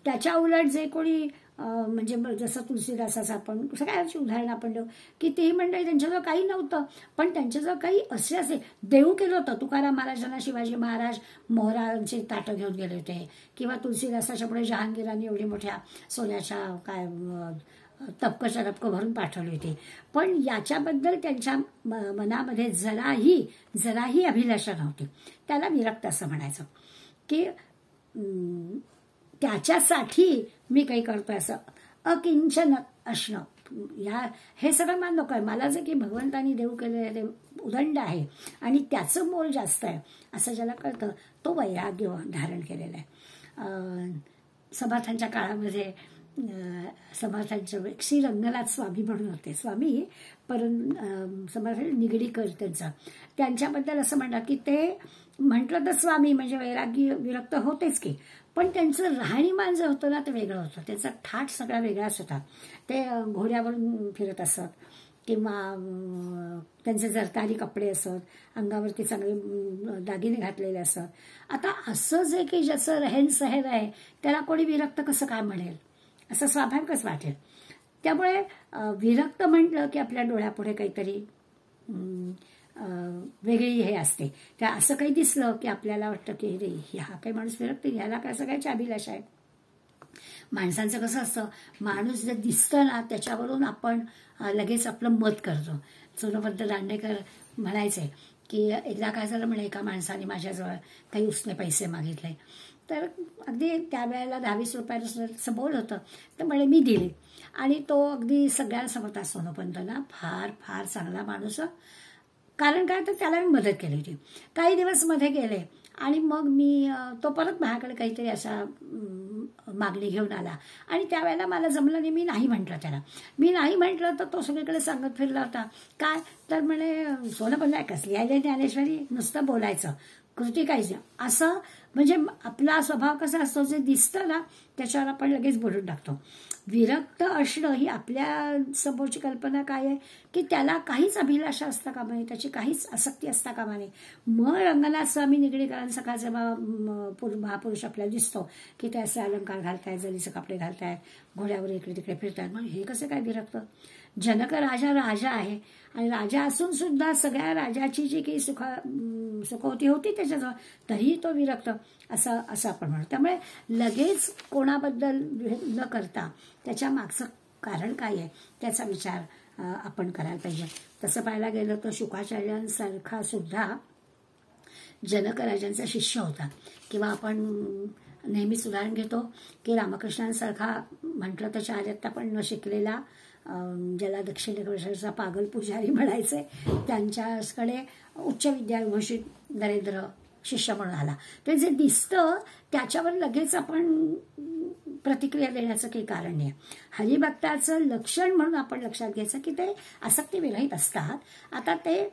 त्याच्या उलट जे कोणी म्हणजे जसं तुलसीदासाचं आपण सगळ्याची उदाहरणं आपण देऊ की तेही मंडळी त्यांच्याजवळ काही नव्हतं पण त्यांच्याजवळ काही असे देऊ केलं होतं. तुकाराम महाराजांना शिवाजी महाराज मोहरांचे ताटं घेऊन गेले होते किंवा तुलसीदासाच्या पुढे जहांगीरांनी एवढी मोठ्या सोन्याच्या काय तपकं भरून पाठवली होती. पण याच्याबद्दल त्यांच्या मनामध्ये जराही अभिलाषा नव्हती. त्याला विरक्त असं म्हणायचं की त्याच्यासाठी मी काही करतोय असं अकिंचन असणं. हे सगळं मान नको आहे. मला जे की भगवंतानी देऊ केलेलं आहे ते उदंड आहे आणि त्याचं मोल जास्त आहे असं ज्याला कळतं तो वैराग्य धारण केलेलं आहे. समर्थांच्या काळामध्ये समर्थांच्या श्री रंगनाथ स्वामी म्हणून होते स्वामी, समर्थ निगडीकर त्यांच्याबद्दल असं म्हणतात की ते म्हटलं तर स्वामी म्हणजे वैरागी विरक्त होतेच की, पण त्यांचं राहणीमान जे होतं ना ते वेगळं होतं. त्याचा थाट सगळा वेगळाच होता. ते घोड्यावरून फिरत असत किंवा त्यांचे जरतारी कपडे असत, अंगावरती चांगले दागिने घातलेले असत. आता असं जे की ज्याचं रहेन सहेर आहे त्याला कोणी विरक्त कसं काय म्हणेल असं स्वाभाविकच वाटेल. त्यामुळे विरक्त म्हटलं की आपल्या डोळ्यापुढे काहीतरी वेगळी हे असते. त्या असं काही दिसलं की आपल्याला वाटतं की रे हा काही माणूस विरक्त, ह्याला काय सगळ्याची अभिलाषा आहे. माणसांचं कसं असतं, माणूस जे दिसतं ना त्याच्यावरून आपण लगेच आपलं मत करतो. सोनोपंत दांडेकर म्हणायचे की एकदा काय झालं म्हणे, एका माणसाने माझ्याजवळ काही उसने पैसे मागितले, तर अगदी त्यावेळेला 10-20 रुपयाचं बोल होतं, तर म्हणे मी दिले. आणि तो अगदी सगळ्यांसमोर सोनोपंतना फार फार चांगला माणूस. कारण काय तर त्याला मी मदत केली होती. काही दिवस मध्ये गेले आणि मग तो परत माझ्याकडे काहीतरी असा मागणी घेऊन आला आणि त्यावेळेला मला जमलं नाही, मी नाही म्हटलं त्याला. मी नाही म्हटलं तर तो सगळीकडे सांगत फिरला होता. काय तर म्हणे सोनोपंत कसली आहे ज्ञानेश्वरी, नुसतं बोलायचं, कृती काहीच नाही. असं म्हणजे आपला स्वभाव कसा असतो, जे दिसतं ना त्याच्यावर आपण लगेच बोलून टाकतो. विरक्त असणं ही आपल्या समोरची कल्पना काय आहे की त्याला काहीच अभिलाषा असता कामा नये, त्याची काहीच आसक्ती असता कामा नये. मग रंगनाथ स्वामी निगडीकरांचा का जेव्हा महापुरुष आपल्याला दिसतो की ते असे अलंकार घालतायत, जरीचे कपडे घालतायत, घोड्यावर इकडे तिकडे फिरतायत, मग हे कसे काय विरक्त. जनक राजा आहे आणि राजा असून सुद्धा सगळ्या राजाची जी काही सुखवती होती त्याच्याजवळ, तरीही तो विरक्त असं आपण म्हणतो. त्यामुळे लगेच कोणाबद्दल न करता त्याच्या मागचं कारण काय आहे त्याचा विचार आपण करायला पाहिजे. तसं पाहायला गेलं तर शुकाचार्यांसारखा सुद्धा जनक राजांचा शिष्य होता. किंवा आपण नेहमीच उदाहरण घेतो की रामकृष्णांसारखा म्हटलं तर चार्यात पण न शिकलेला, ज्याला दक्षिणेश्वरचा पागल पुजारी म्हणायचे, त्यांच्याकडे उच्च विद्याविभूषित नरेंद्र शिष्य म्हणून आला. ते जे दिसतं त्याच्यावर लगेच आपण प्रतिक्रिया देण्याचं काही कारण नाही. हरिभक्ताचं लक्षण म्हणून आपण लक्षात घ्यायचं की ते आसक्ती विरहित असतात. आता ते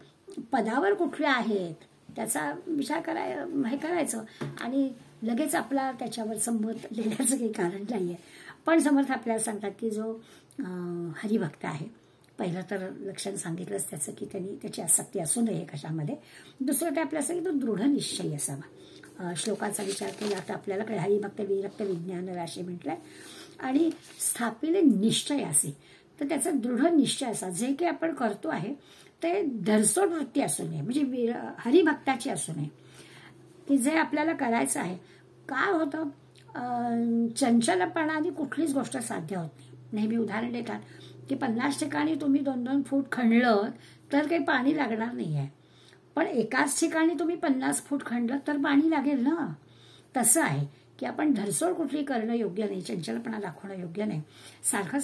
पदावर कुठले आहेत त्याचा विचार करायचं आणि लगेच आपला त्याच्यावर संमत देण्याचं काही कारण नाहीये. पण समर्थ आपल्याला सांगतात की जो हरिभक्त आहे, पहिलं तर लक्षण सांगितलंच त्याचं की त्यांनी त्याची आसक्ती असू नये कशामध्ये. दुसरं ते आपल्याला सांगितलं दृढ निश्चय असावा. श्लोकाचा विचार केला तर आपल्याला काय हरिभक्त विरक्त विज्ञान राशी म्हटलंय. आणि स्थापिले निश्चय असे तर त्याचा दृढ निश्चय असा, जे काही आपण करतो आहे ते धरसोड वृत्ती असू नये, म्हणजे हरिभक्ताची असू नये, की जे आपल्याला करायचं आहे. काय होतं, चंचलपणाने कुठलीच गोष्ट साध्य होत नाही. नेहमी उदाहरण देतात की 50 ठिकाणी तुम्ही 2-2 फूट खणलं तर काही पाणी लागणार नाही आहे, पण एकाच ठिकाणी तुम्ही 50 फूट खणलं तर पाणी लागेल ना. तसं आहे की आपण धरसोड कुठली करणं योग्य नाही, चंचलपणा दाखवणं योग्य नाही. सारखं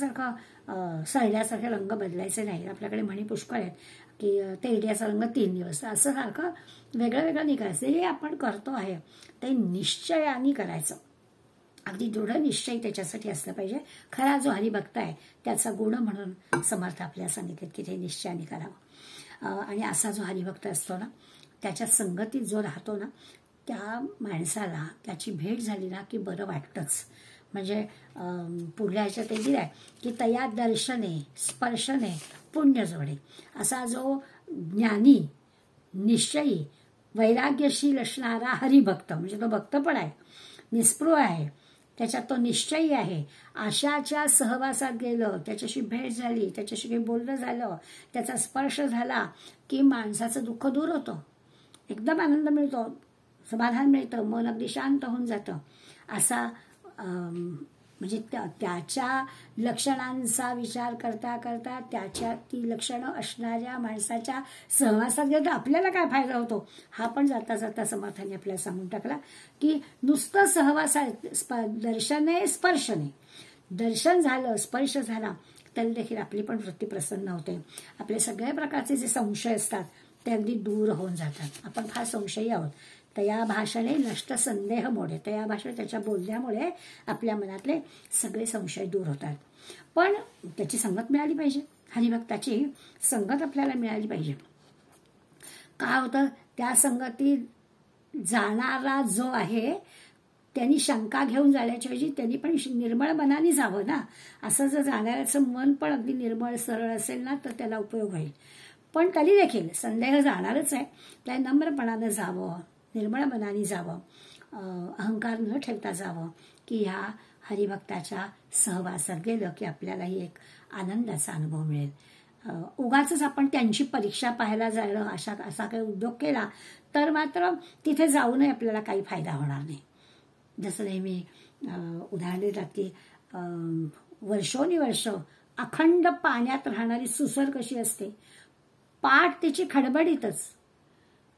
सरड्यासारखे रंग बदलायचे नाही. आपल्याकडे म्हणी पुष्कळ आहेत की तेरड्याचा रंग 3 दिवस, असं सारखं वेगळं वेगळं नाही करायचं. हे आपण करतो आहे ते निश्चयाने करायचं. अगदी दृढ निश्चय त्याच्यासाठी असलं पाहिजे. खरा जो हरिभक्त आहे त्याचा गुण म्हणून समर्थ आपल्याला सांगितले की ते निश्चयाने करावं. आणि असा जो हरिभक्त असतो ना त्याच्या संगतीत जो राहतो ना त्या माणसाला त्याची भेट झाली ना की बरं वाटतंच. म्हणजे पुढल्या ह्याच्यात ते दिलंय की तया दर्शने स्पर्शने पुण्य जोडे. असा जो ज्ञानी निश्चयी वैराग्यशील असणारा हरिभक्त, म्हणजे तो भक्त पण आहे, निस्पृह आहे, त्याच्यात तो निश्चयी आहे, अशाच्या सहवासात गेलं, त्याच्याशी भेट झाली, त्याच्याशी काही बोलणं झालं, त्याचा स्पर्श झाला की माणसाचं दुःख दूर होतं, एकदम आनंद मिळतो, समाधान मिळतं, मन अगदी शांत होऊन जातं. असा म्हणजे त्याच्या लक्षणांचा विचार करता करता त्याच्या ती लक्षणं असणाऱ्या माणसाच्या सहवासात गेलं तर आपल्याला काय फायदा होतो हा पण जाता जाता समर्थांनी आपल्याला सांगून टाकला की नुसतं सहवासात दर्शने स्पर्शने, दर्शन झालं स्पर्श झाला तरी देखील आपली पण वृत्ती प्रसन्न होते. आपले सगळ्या प्रकारचे जे संशय असतात ते अगदी दूर होऊन जातात. आपण फार संशयी आहोत. तया भाषणे नष्ट संदेह मोडे. तया भाषणे, त्याच्या बोलण्यामुळे आपल्या मनातले सगळे संशय दूर होतात. पण त्याची संगत मिळाली पाहिजे. हरिभक्ताची संगत आपल्याला मिळाली पाहिजे. काय होतं, त्या संगतीत जाणारा जो आहे त्यांनी शंका घेऊन जाण्याच्या ऐवजी त्यांनी पण निर्मळ मनाने जावं ना. असं जर जाणाऱ्याचं मन पण अगदी निर्मळ सरळ असेल ना तर त्याला उपयोग होईल. पण तरी देखील संदेह जाणारच आहे. त्या नम्रपणानं जावं, निर्मळ मनाने जावं, अहंकार न ठेवता जावं, की ह्या हरिभक्ताच्या सहवासात गेलं की आपल्यालाही एक आनंदाचा अनुभव मिळेल. उगाच आपण त्यांची परीक्षा पाहायला जाणं असा काही उद्योग केला तर मात्र तिथे जाऊनही आपल्याला काही फायदा होणार नाही. जसं नेहमी उदाहरण देतात की वर्षोनिवर्ष अखंड पाण्यात राहणारी सुसर कशी असते, पाठ तिची खडबडीतच,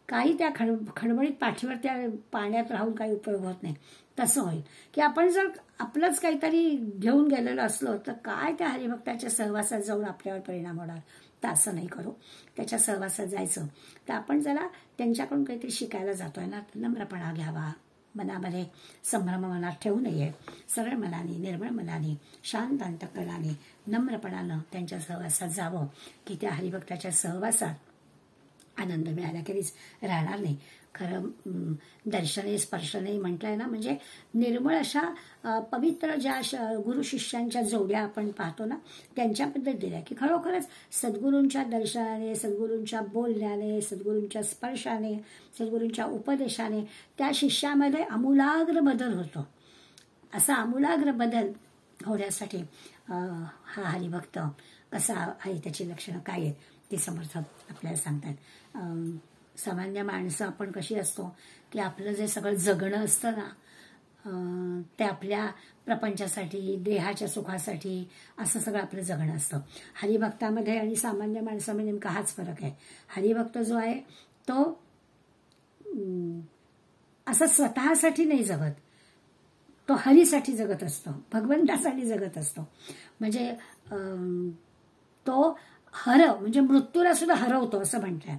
काही त्या खडबडीत पाठीवर त्या पाण्यात राहून काही उपयोग होत नाही. तसं होईल की आपण जर आपलंच काहीतरी घेऊन गेलेलो असलो तर काय त्या हरिभक्ताच्या सहवासात जाऊन आपल्यावर परिणाम होणार. तर असं नाही करू. त्याच्या सहवासात जायचं तर आपण जरा त्यांच्याकडून काहीतरी शिकायला जातोय ना, नम्रपणा घ्यावा, मनामध्ये संभ्रम मनात ठेवू नये, सरळ मनाने, निर्मळ मनाने, शांत अंतःकरणाने, नम्रपणानं त्यांच्या सहवासात जावं की त्या हरिभक्ताच्या सहवासात आनंद मिळाल्याखेरीज राहणार नाही. खरं दर्शने स्पर्शने म्हटलंय ना, म्हणजे निर्मळ अशा पवित्र ज्या गुरु शिष्यांच्या जोड्या आपण पाहतो ना त्यांच्याबद्दल दिल्या की खरोखरच सद्गुरूंच्या दर्शनाने, सद्गुरूंच्या बोलण्याने, सद्गुरूंच्या स्पर्शाने, सद्गुरूंच्या उपदेशाने त्या शिष्यामध्ये आमूलाग्र बदल होतो. असा आमूलाग्र बदल होण्यासाठी हा हरिभक्त कसा आहे, त्याची लक्षणं काय आहेत ते समर्थ आपल्याला सांगतात. सामान्य माणसं आपण कशी असतो की आपलं जे सगळं जगणं असतं ना ते आपल्या प्रपंचासाठी, देहाच्या सुखासाठी असं सगळं आपलं जगणं असतं. हरिभक्तामध्ये आणि सामान्य माणसामध्ये नेमका हाच फरक आहे. हरिभक्त जो आहे तो असं स्वतःसाठी नाही जगत, तो हरीसाठी जगत असतो, भगवंतासाठी जगत असतो. म्हणजे तो म्हणजे मृत्यूला सुद्धा हरवतो असं म्हणतात.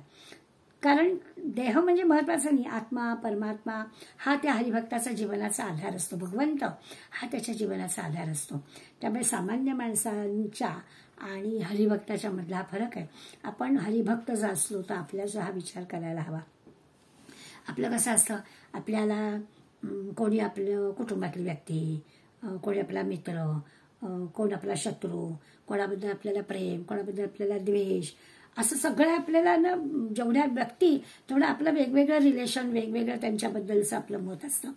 कारण देह म्हणजे महत्वाचा नाही, आत्मा परमात्मा हा त्या हरिभक्ताचा जीवनाचा आधार असतो. भगवंत हा त्याच्या जीवनाचा आधार असतो. त्यामुळे सामान्य माणसांच्या आणि हरिभक्ताच्या मधला फरक आहे. आपण हरिभक्त जर असलो तर आपल्याला हा विचार करायला हवा. आपलं कसं असतं, आपल्याला कोणी आपलं कुटुंबातली व्यक्ती, कोणी आपला मित्र, कोण आपला शत्रू, कोणाबद्दल आपल्याला प्रेम, कोणाबद्दल आपल्याला द्वेष, असं सगळं आपल्याला ना जेवढ्या व्यक्ती तेवढं आपलं वेगवेगळं रिलेशन, वेगवेगळं त्यांच्याबद्दलचं आपलं मत असतं.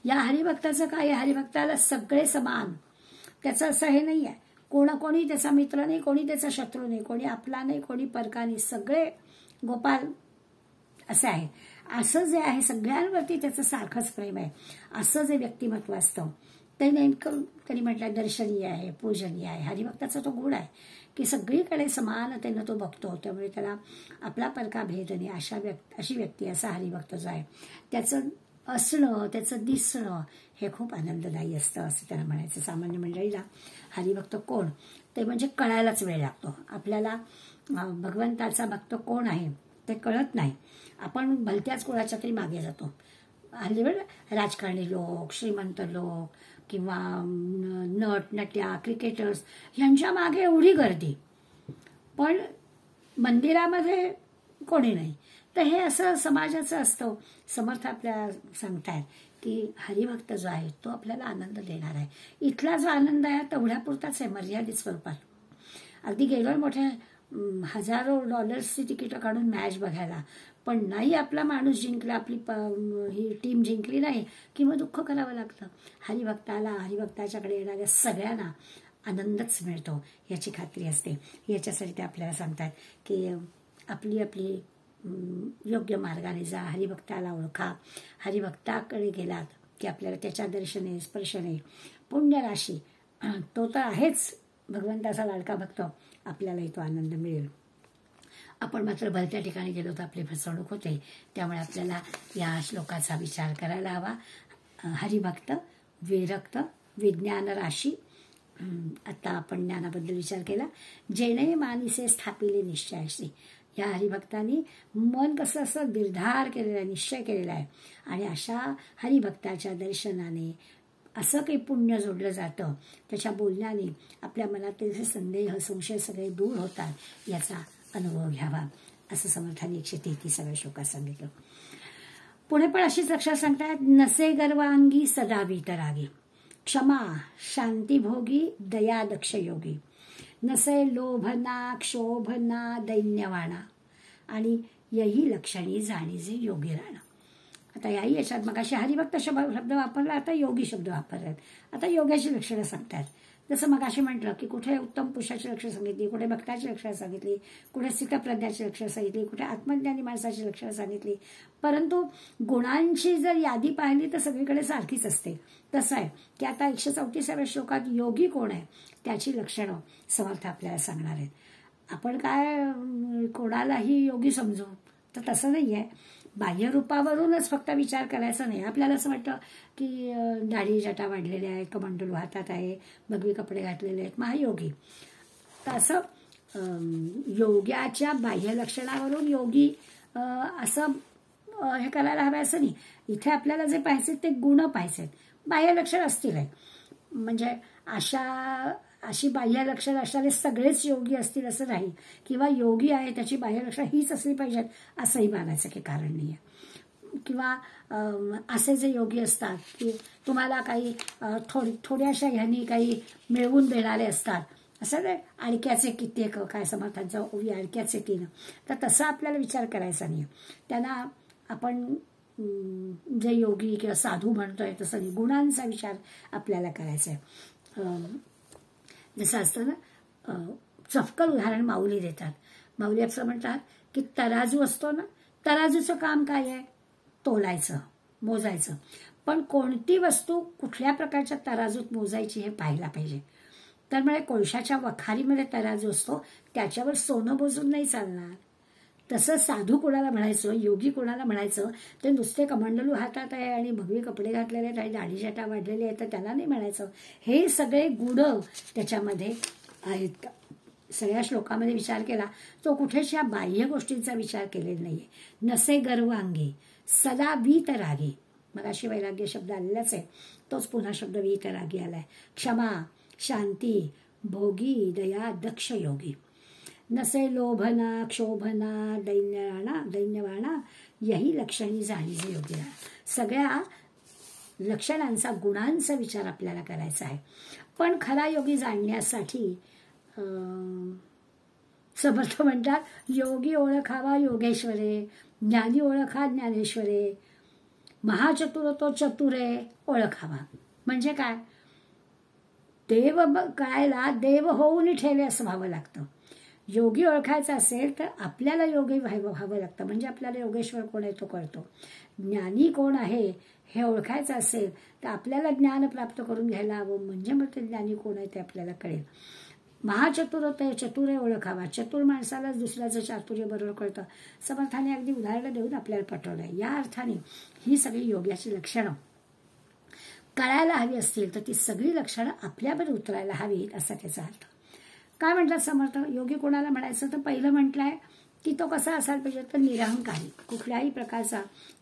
या हरिभक्ताचं काय, हरिभक्ताला सगळे समान. त्याचं असं हे नाही आहे कोणी त्याचा मित्र नाही, कोणी त्याचा शत्रू नाही, कोणी आपला नाही, कोणी परका नाही, सगळे गोपाल असं आहे. असं जे आहे सगळ्यांवरती त्याचं सारखंच प्रेम आहे असं जे व्यक्तिमत्व असतं ते नेमकं त्यांनी म्हटलं दर्शनीय आहे, पूजनीय आहे. हरिभक्ताचा तो गुण आहे की सगळीकडे समानतेनं तो बघतो. त्यामुळे त्याला आपला परका भेद नाही. अशी व्यक्ती, असा हरिभक्त जो आहे त्याचं असणं, त्याचं दिसणं हे खूप आनंददायी असतं असं त्याला म्हणायचं. सामान्य मंडळीला हरिभक्त कोण ते म्हणजे कळायलाच वेळ लागतो. आपल्याला भगवंताचा भक्त कोण आहे ते कळत नाही. आपण भलत्याच कोणाच्या तरी मागे जातो. हल्ली वेळ राजकारणी लोक, श्रीमंत लोक किंवा नट नट्या, क्रिकेटर्स यांच्या मागे एवढी गर्दी, पण मंदिरामध्ये कोणी नाही. तर हे असं समाजाचं असतं. समर्थ आपल्याला सांगतायत की हरिभक्त जो आहे तो आपल्याला आनंद देणार आहे. इथला जो आनंद आहे तेवढ्यापुरताच आहे, मर्यादित स्वरूपात. अगदी गेलोय मोठ्या हजारो डॉलर्सची तिकीटं काढून मॅच बघायला, पण नाही आपला माणूस जिंकला, आपली ही टीम जिंकली नाही की मग दुःख करावं लागतं. हरिभक्ताला, हरिभक्ताच्याकडे येणाऱ्या सगळ्यांना आनंदच मिळतो याची खात्री असते. याच्यासाठी ते आपल्याला सांगतात की आपली आपली योग्य मार्गाने जा, हरिभक्ताला ओळखा. हरिभक्ताकडे गेलात की आपल्याला त्याच्या दर्शने स्पर्शने पुण्यराशी, तो तर आहेच भगवंताचा लाडका भक्त, आपल्यालाही तो आनंद मिळेल. आपण मात्र भलत्या ठिकाणी गेलो तर आपली फसवणूक होते. त्यामुळे आपल्याला या श्लोकाचा विचार करायला हवा. हरिभक्त, विरक्त, विज्ञान राशी, आता आपण ज्ञानाबद्दल विचार केला. जेणे मानिसे स्थापिले निश्चयाशी. या हरिभक्तांनी मन कसं असं निर्धार केलेलं आहे, निश्चय केलेला आहे. आणि अशा हरिभक्ताच्या दर्शनाने असं काही पुण्य जोडलं जातं, त्याच्या बोलण्याने आपल्या मनातील संदेह संशय सगळे दूर होतात, याचा अनुभव घ्यावा, असं समर्थांनी 133व्या श्लोकात सांगितलं. पुढे पण अशीच लक्षात सांगतात. नसे गर्वांगी सदा वीतरागी, क्षमा शांतिभोगी दया दक्ष योगी, नसे लोभना क्षोभना दैन्यवाणा, आणि यही लक्षणी जाणीजे योगी राहणं. आता याही याच्यात मग अशी हरिभक्त शब्द वापरला, आता योगी शब्द वापरतात. आता योगाची लक्षणं सांगतात. जसं मग अशी म्हटलं की कुठे उत्तम पुरुषाची लक्षणं सांगितली, कुठे भक्ताची लक्षणं सांगितली, कुठे स्थितप्रज्ञाची लक्षणं सांगितली, कुठे आत्मज्ञानी माणसाची लक्षणं सांगितली. परंतु गुणांची जर यादी पाहिली तर सगळीकडे सारखीच असते. तसं आहे की आता 134व्या श्लोकात योगी कोण आहे त्याची लक्षणं समर्थ आपल्याला सांगणार आहेत. आपण काय कोणालाही योगी समजू तर तसं नाही आहे. बाह्यरूपावरूनच फक्त विचार करायचा नाही. आपल्याला असं वाटतं की दाढी जटा वाढलेल्या आहेत, कमंडलू हातात आहे, भगवी कपडे घातलेले आहेत, महायोगी. तर असं योग्याच्या बाह्य लक्षणावरून योगी असं हे करायला हवं असं नाही. इथे आपल्याला जे पाहिजे ते गुण पाहिजेत, बाह्य लक्षण असतील आहे. म्हणजे अशी बाह्य लक्षण असणारे सगळेच योगी असतील असं नाही, किंवा योगी आहे त्याची बाह्य लक्षण हीच असली पाहिजेत असंही मानायचं काही कारण नाही आहे. किंवा असे जे योगी असतात की तुम्हाला काही थोड्याशा ह्यांनी काही मिळवून देणारे असतात, असं नाही अडक्याचे कित्येक, काय समर्थांचा ओवी अडक्याचे 3, तर तसा आपल्याला विचार करायचा नाही. त्यांना आपण जे योगी किंवा साधू म्हणतोय तसं नाही, गुणांचा विचार आपल्याला करायचा आहे. जसं असतं ना, चपकल उदाहरण माऊली देतात. माऊली असं म्हणतात की तराजू असतो ना, तराजूचं काम काय आहे, तोलायचं, मोजायचं. पण कोणती वस्तू कुठल्या प्रकारच्या तराजूत मोजायची हे पाहायला पाहिजे. तर म्हणजे कोळशाच्या वखारीमध्ये तराजू असतो, त्याच्यावर सोनं मोजून नाही चालणार. तसं साधू कोणाला म्हणायचं, योगी कोणाला म्हणायचं, ते नुसते कमंडलू हातात आहे आणि भगवे कपडे घातलेले आहेत आणि दाढी जटा वाढलेली आहे तर त्याला नाही म्हणायचं. हे सगळे गुण त्याच्यामध्ये आहेत का, सगळ्या श्लोकामध्ये विचार केला तो कुठेच या बाह्य गोष्टींचा विचार केलेला नाहीये. नसे गर्वांगी सदा वीतरागी, मग अशी वैराग्य शब्द आलेलाच आहे, तोच पुन्हा शब्द वीतरागी आलाय. क्षमा शांती भोगी दया दक्ष योगी, नसे लोभना क्षोभना दैन्यवाणा, यही लक्षणी जाणीजे योगी राहणं. सगळ्या लक्षणांचा गुणांचा विचार आपल्याला करायचा आहे. पण खरा योगी जाणण्यासाठी समर्थ म्हणतात योगी ओळखावा योगेश्वरे, ज्ञानी ओळखा ज्ञानेश्वरे, महाचतुर तो चतुरे ओळखावा. म्हणजे काय, देव कळायला देव होऊन ठेवले असं व्हावं लागतं. योगी ओळखायचा असेल तर आपल्याला योगी व्हावं लागतं, म्हणजे आपल्याला योगेश्वर कोण आहे तो कळतो. ज्ञानी कोण आहे हे ओळखायचं असेल तर आपल्याला ज्ञान प्राप्त करून घ्यायला हवं, म्हणजे मग ते ज्ञानी कोण आहे ते आपल्याला कळेल. महाचतुर ते चतुर ओळखावा, चतुर माणसालाच दुसऱ्याचं चातुर्य बरोबर कळतं. समर्थाने अगदी उदाहरणं देऊन आपल्याला पटवलंय. या अर्थाने ही सगळी योग्याची लक्षणं कळायला हवी असतील तर ती सगळी लक्षणं आपल्यावर उतरायला हवीत असा त्याचा अर्थ. काय म्हटलं समर्थ, योगी कोणाला म्हणायचं, तर पहिलं म्हटलंय की तो कसा असायला पाहिजे, तर निरहंकारी, कुठल्याही प्रकारचा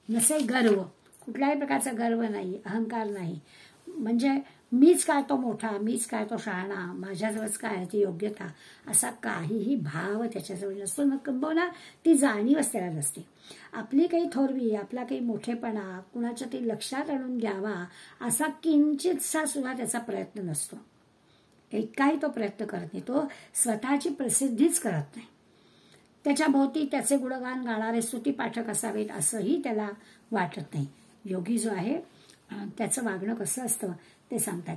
नसे गर्व, कुठल्याही प्रकारचा गर्व नाही, अहंकार नाही. म्हणजे मीच काय तो मोठा, मीच काय तो शहाणा, माझ्याजवळच काय ती योग्यता, असा काहीही भाव त्याच्याजवळ नसतो. किंबहुना ती जाणीवच त्याला नसते. आपली काही थोरवी, आपला काही मोठेपणा कुणाच्या ते लक्षात आणून घ्यावा असा किंचितसा सुद्धा त्याचा प्रयत्न नसतो. काही तो प्रयत्न करत नाही. तो स्वतःची प्रसिद्धीच करत नाही. त्याच्या भोवती त्याचे गुणगान गाणारे स्तुती पाठक असावेत असंही त्याला वाटत नाही. योगी जो आहे त्याचं वागणं कसं असतं ते सांगतात.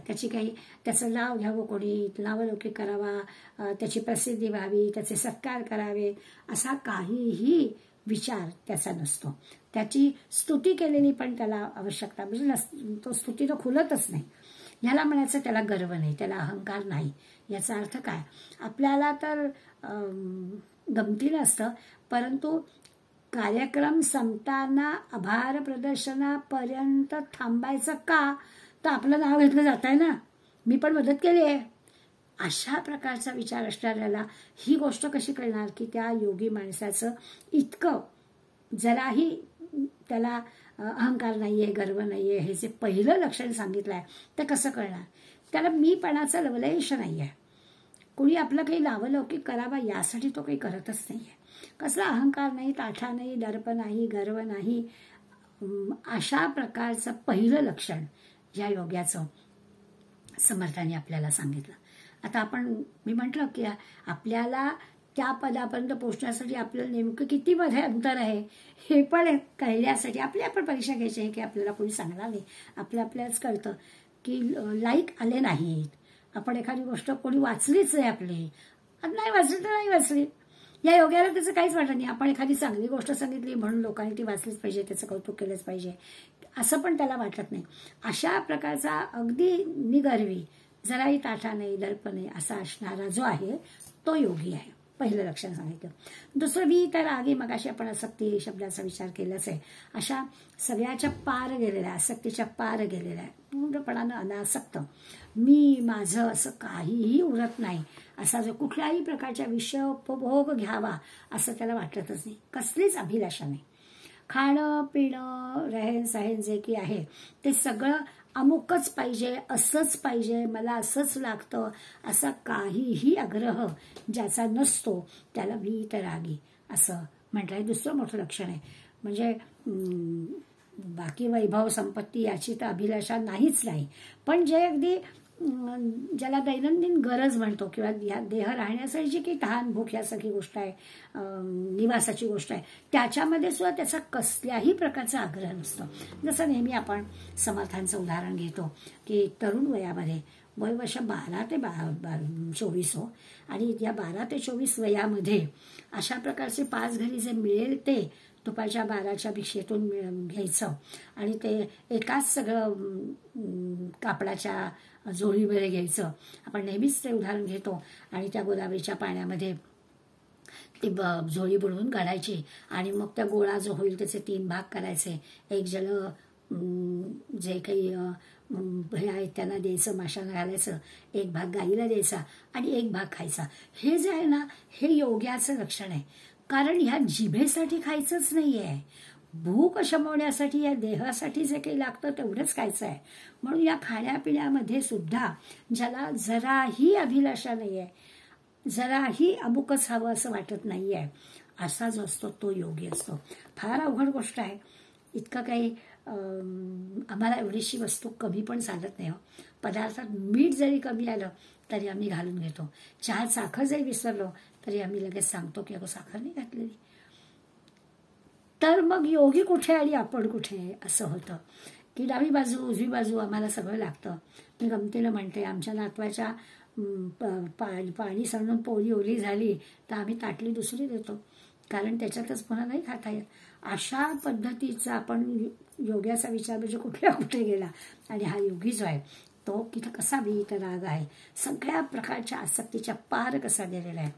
त्याचं नाव घ्यावं कोणी, नावलौकिक करावा, त्याची प्रसिद्धी व्हावी, त्याचे सत्कार करावे असा काहीही विचार त्याचा नसतो. त्याची स्तुती केलेली पण त्याला आवश्यकता, म्हणजे तो स्तुतीनं खुलतच नाही. ह्याला म्हणायचं त्याला गर्व नाही, त्याला अहंकार नाही. याचा अर्थ काय, आपल्याला तर गमतीनं असतं, परंतु कार्यक्रम संपताना आभार प्रदर्शनापर्यंत थांबायचं का, तर आपलं नाव घेतलं जात आहे ना, मी पण मदत केली आहे, अशा प्रकारचा विचार असणाऱ्याला ही गोष्ट कशी कळणार की त्या योगी माणसाचं इतकं जराही त्याला अहंकार नाहीये, गर्व नाहीये, हे जे पहिलं लक्षण सांगितलं आहे ते कसं कळणार? त्याला मीपणाचं लवलेश नाहीये. कुणी आपलं काही लावलौकिक करावा यासाठी तो काही करतच नाहीये. कसला अहंकार नाही, ताठा नाही, दर्प नाही, गर्व नाही. अशा प्रकारचं पहिलं लक्षण या योग्याचं समर्थाने आपल्याला सांगितलं. आता मी म्हटलं की आपल्याला त्या पदापर्यंत पोहोचण्यासाठी आपल्याला नेमकं किती मध्ये अंतर आहे हे पण कळण्यासाठी आपण परीक्षा घ्यायची आहे की आपल्याला कोणी सांगणार नाही. आपल्यालाच कळतं की लाईक आले नाहीत. आपण एखादी गोष्ट कोणी वाचलीच आहे आपली, नाही वाचली तर नाही वाचली, या योग्याला त्याचं काहीच वाटत नाही. आपण एखादी चांगली गोष्ट सांगितली म्हणून लोकांनी ती वाचलीच पाहिजे, त्याचं कौतुक केलंच पाहिजे असं पण त्याला वाटत नाही. अशा प्रकारचा अगदी निगर्वी, जराही ताठा नाही, दर्प नाही असा असणारा जो आहे तो योगी आहे. पहिलं लक्षण सांगितलं. दुसरं मी तर आगी मगाशी आपण आसक्ती शब्दाचा विचार केलाच आहे. अशा सगळ्याच्या पार गेलेल्या, आसक्तीच्या पार गेलेल्या, पूर्णपणानं अनासक्त, मी माझं असं काहीही उरत नाही असा जो कुठल्याही प्रकारच्या विषयोपभोग घ्यावा असं त्याला वाटतच नाही. कसलीच अभिलाषा नाही. खाणं पिणं रहेन सहेन जे की आहे ते सगळं अमुकच पाहिजे, असंच पाहिजे, मला असंच लागतं असा काहीही आग्रह ज्याचा नसतो त्याला वीतरागी असं म्हटलंय. दुसरं मोठं लक्षण आहे. म्हणजे बाकी वैभव संपत्ती याची तर अभिलाषा नाहीच नाही, पण जे अगदी ज्याला दैनंदिन गरज म्हणतो किंवा देह राहण्यासाठी जी काही तहान भूक यासारखी गोष्ट आहे, निवासाची गोष्ट आहे, त्याच्यामध्ये सुद्धा त्याचा कसल्याही प्रकारचा आग्रह नसतो. जसं नेहमी आपण समर्थांचं उदाहरण घेतो की तरुण वयामध्ये, वय वर्ष 12 ते 24 हो, आणि या 12 ते 24 वयामध्ये अशा प्रकारचे 5 घरी जे मिळेल ते दुपारच्या 12च्या भिक्षेतून घ्यायचं आणि ते एकाच सगळं कापडाच्या जोळीमध्ये घ्यायचं. आपण नेहमीच ते उदाहरण घेतो. आणि त्या गोदावरीच्या पाण्यामध्ये ती झोळी बुडवून काढायची आणि मग त्या गोळा जो होईल त्याचे 3 भाग करायचे. एक जे काही हे आहेत त्यांना द्यायचं, माशांना घालायचं, एक भाग गाईला द्यायचा आणि एक भाग खायचा. हे जे आहे ना, हे योग्याचं लक्षण आहे. कारण ह्या जिभेसाठी खायचंच नाहीये, भूक शमवण्यासाठी या देहासाठी जे काही लागतं तेवढंच खायचं आहे. म्हणून या खाण्यापिण्यामध्ये सुद्धा ज्याला जराही अभिलाषा नाहीये, जराही अमुकच हवं असं वाटत नाहीये, असा जो असतो तो योगी असतो. फार अवघड गोष्ट आहे. इतकं काही आम्हाला एवढीशी वस्तू कमी पण चालत नाही हो. पदार्थात मीठ जरी कमी आलं तरी आम्ही घालून घेतो. चहात साखर जरी विसरलो तरी आम्ही लगेच सांगतो की अगो साखर नाही घातलेली. तर मग योगी कुठे आणि आपण कुठे असं होतं की डावी बाजू उजवी बाजू आम्हाला सगळं लागतं. मी गमतीनं म्हणते, आमच्या नातवाच्या पाणी सांडून पोळी ओली झाली तर आम्ही ताटली दुसरी देतो, कारण त्याच्यातच पुन्हा नाही खाता येत. अशा पद्धतीचा आपण योग्याचा विचार म्हणजे कुठल्या कुठे गेला. आणि हा योगी जो आहे तो किती कसा वीतराग आहे, सगळ्या प्रकारच्या आसक्तीच्या पार कसा गेलेला आहे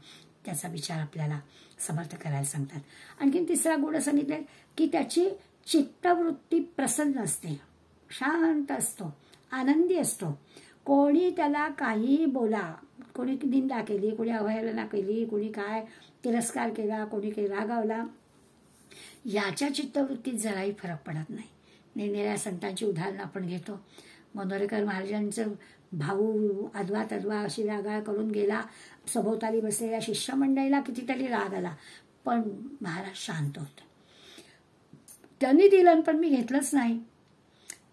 त्याचा विचार आपल्याला समर्थ करायला सांगतात. आणखीन तिसरा गुण सांगितले की त्याची चित्तवृत्ती प्रसन्न असते, शांत असतो, आनंदी असतो. कोणी त्याला काही बोला, कोणी निंदा केली, कोणी अवहेलना केली, कोणी काय तिरस्कार केला, कोणी काही रागावला, याच्या चित्तवृत्तीत जराही फरक पडत नाही. निरनिराळ्या संतांची उदाहरणं आपण घेतो. मनोरेकर महाराजांचं भाऊ अद्वा तद्वा अशी रागाळ करून गेला, सभोवताली बसलेल्या शिष्यमंडळीला कितीतरी राग आला, पण महाराज शांत होते. त्यांनी दिलं पण मी घेतलंच नाही,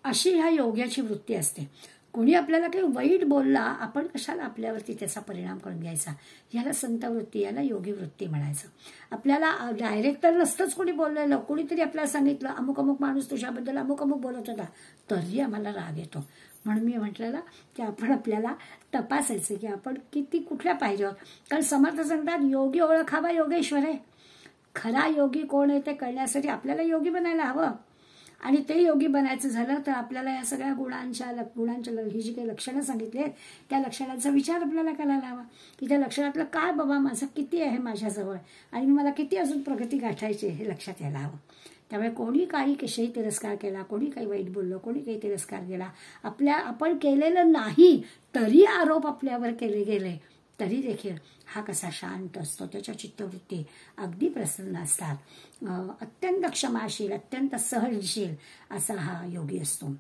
अशी ह्या योग्याची वृत्ती असते. कोणी आपल्याला काही वाईट बोलला, आपण कशाला आपल्यावरती त्याचा परिणाम करून घ्यायचा. याला संत वृत्ती, याला योगी वृत्ती म्हणायचं. आपल्याला डायरेक्ट तर नसतंच कोणी बोललेलं, कोणीतरी आपल्याला सांगितलं अमुक अमुक माणूस तुझ्याबद्दल अमुक अमुक बोलत होता, तरी आम्हाला राग येतो. म्हणून मी म्हटलेलं की आपण आपल्याला तपासायचं की आपण किती कुठल्या पाहिजे आहोत. कारण समर्थ सांगतात योगी ओळखावा योगेश्वर आहे. खरा योगी कोण आहे ते कळण्यासाठी आपल्याला योगी बनायला हवं. आणि ते योगी बनायचं झालं तर आपल्याला या सगळ्या गुणांच्या ही जी काही लक्षणं सांगितली आहेत त्या लक्षणांचा विचार आपल्याला करायला हवा की त्या लक्षणातलं काय बाबा माझं किती आहे माझ्याजवळ आणि मला किती अजून प्रगती गाठायची हे लक्षात यायला हवं. त्यामुळे कोणी काही कशाही तिरस्कार केला, कोणी काही वाईट बोललं, कोणी काही तिरस्कार केला, आपण केलेलं नाही तरी आरोप आपल्यावर केले गेले तरी देखील हा कसा शांत असतो, त्याच्या चित्तवृत्ती अगदी प्रसन्न असतात. अत्यंत क्षमाशील, अत्यंत सहनशील असा हा योगी असतो.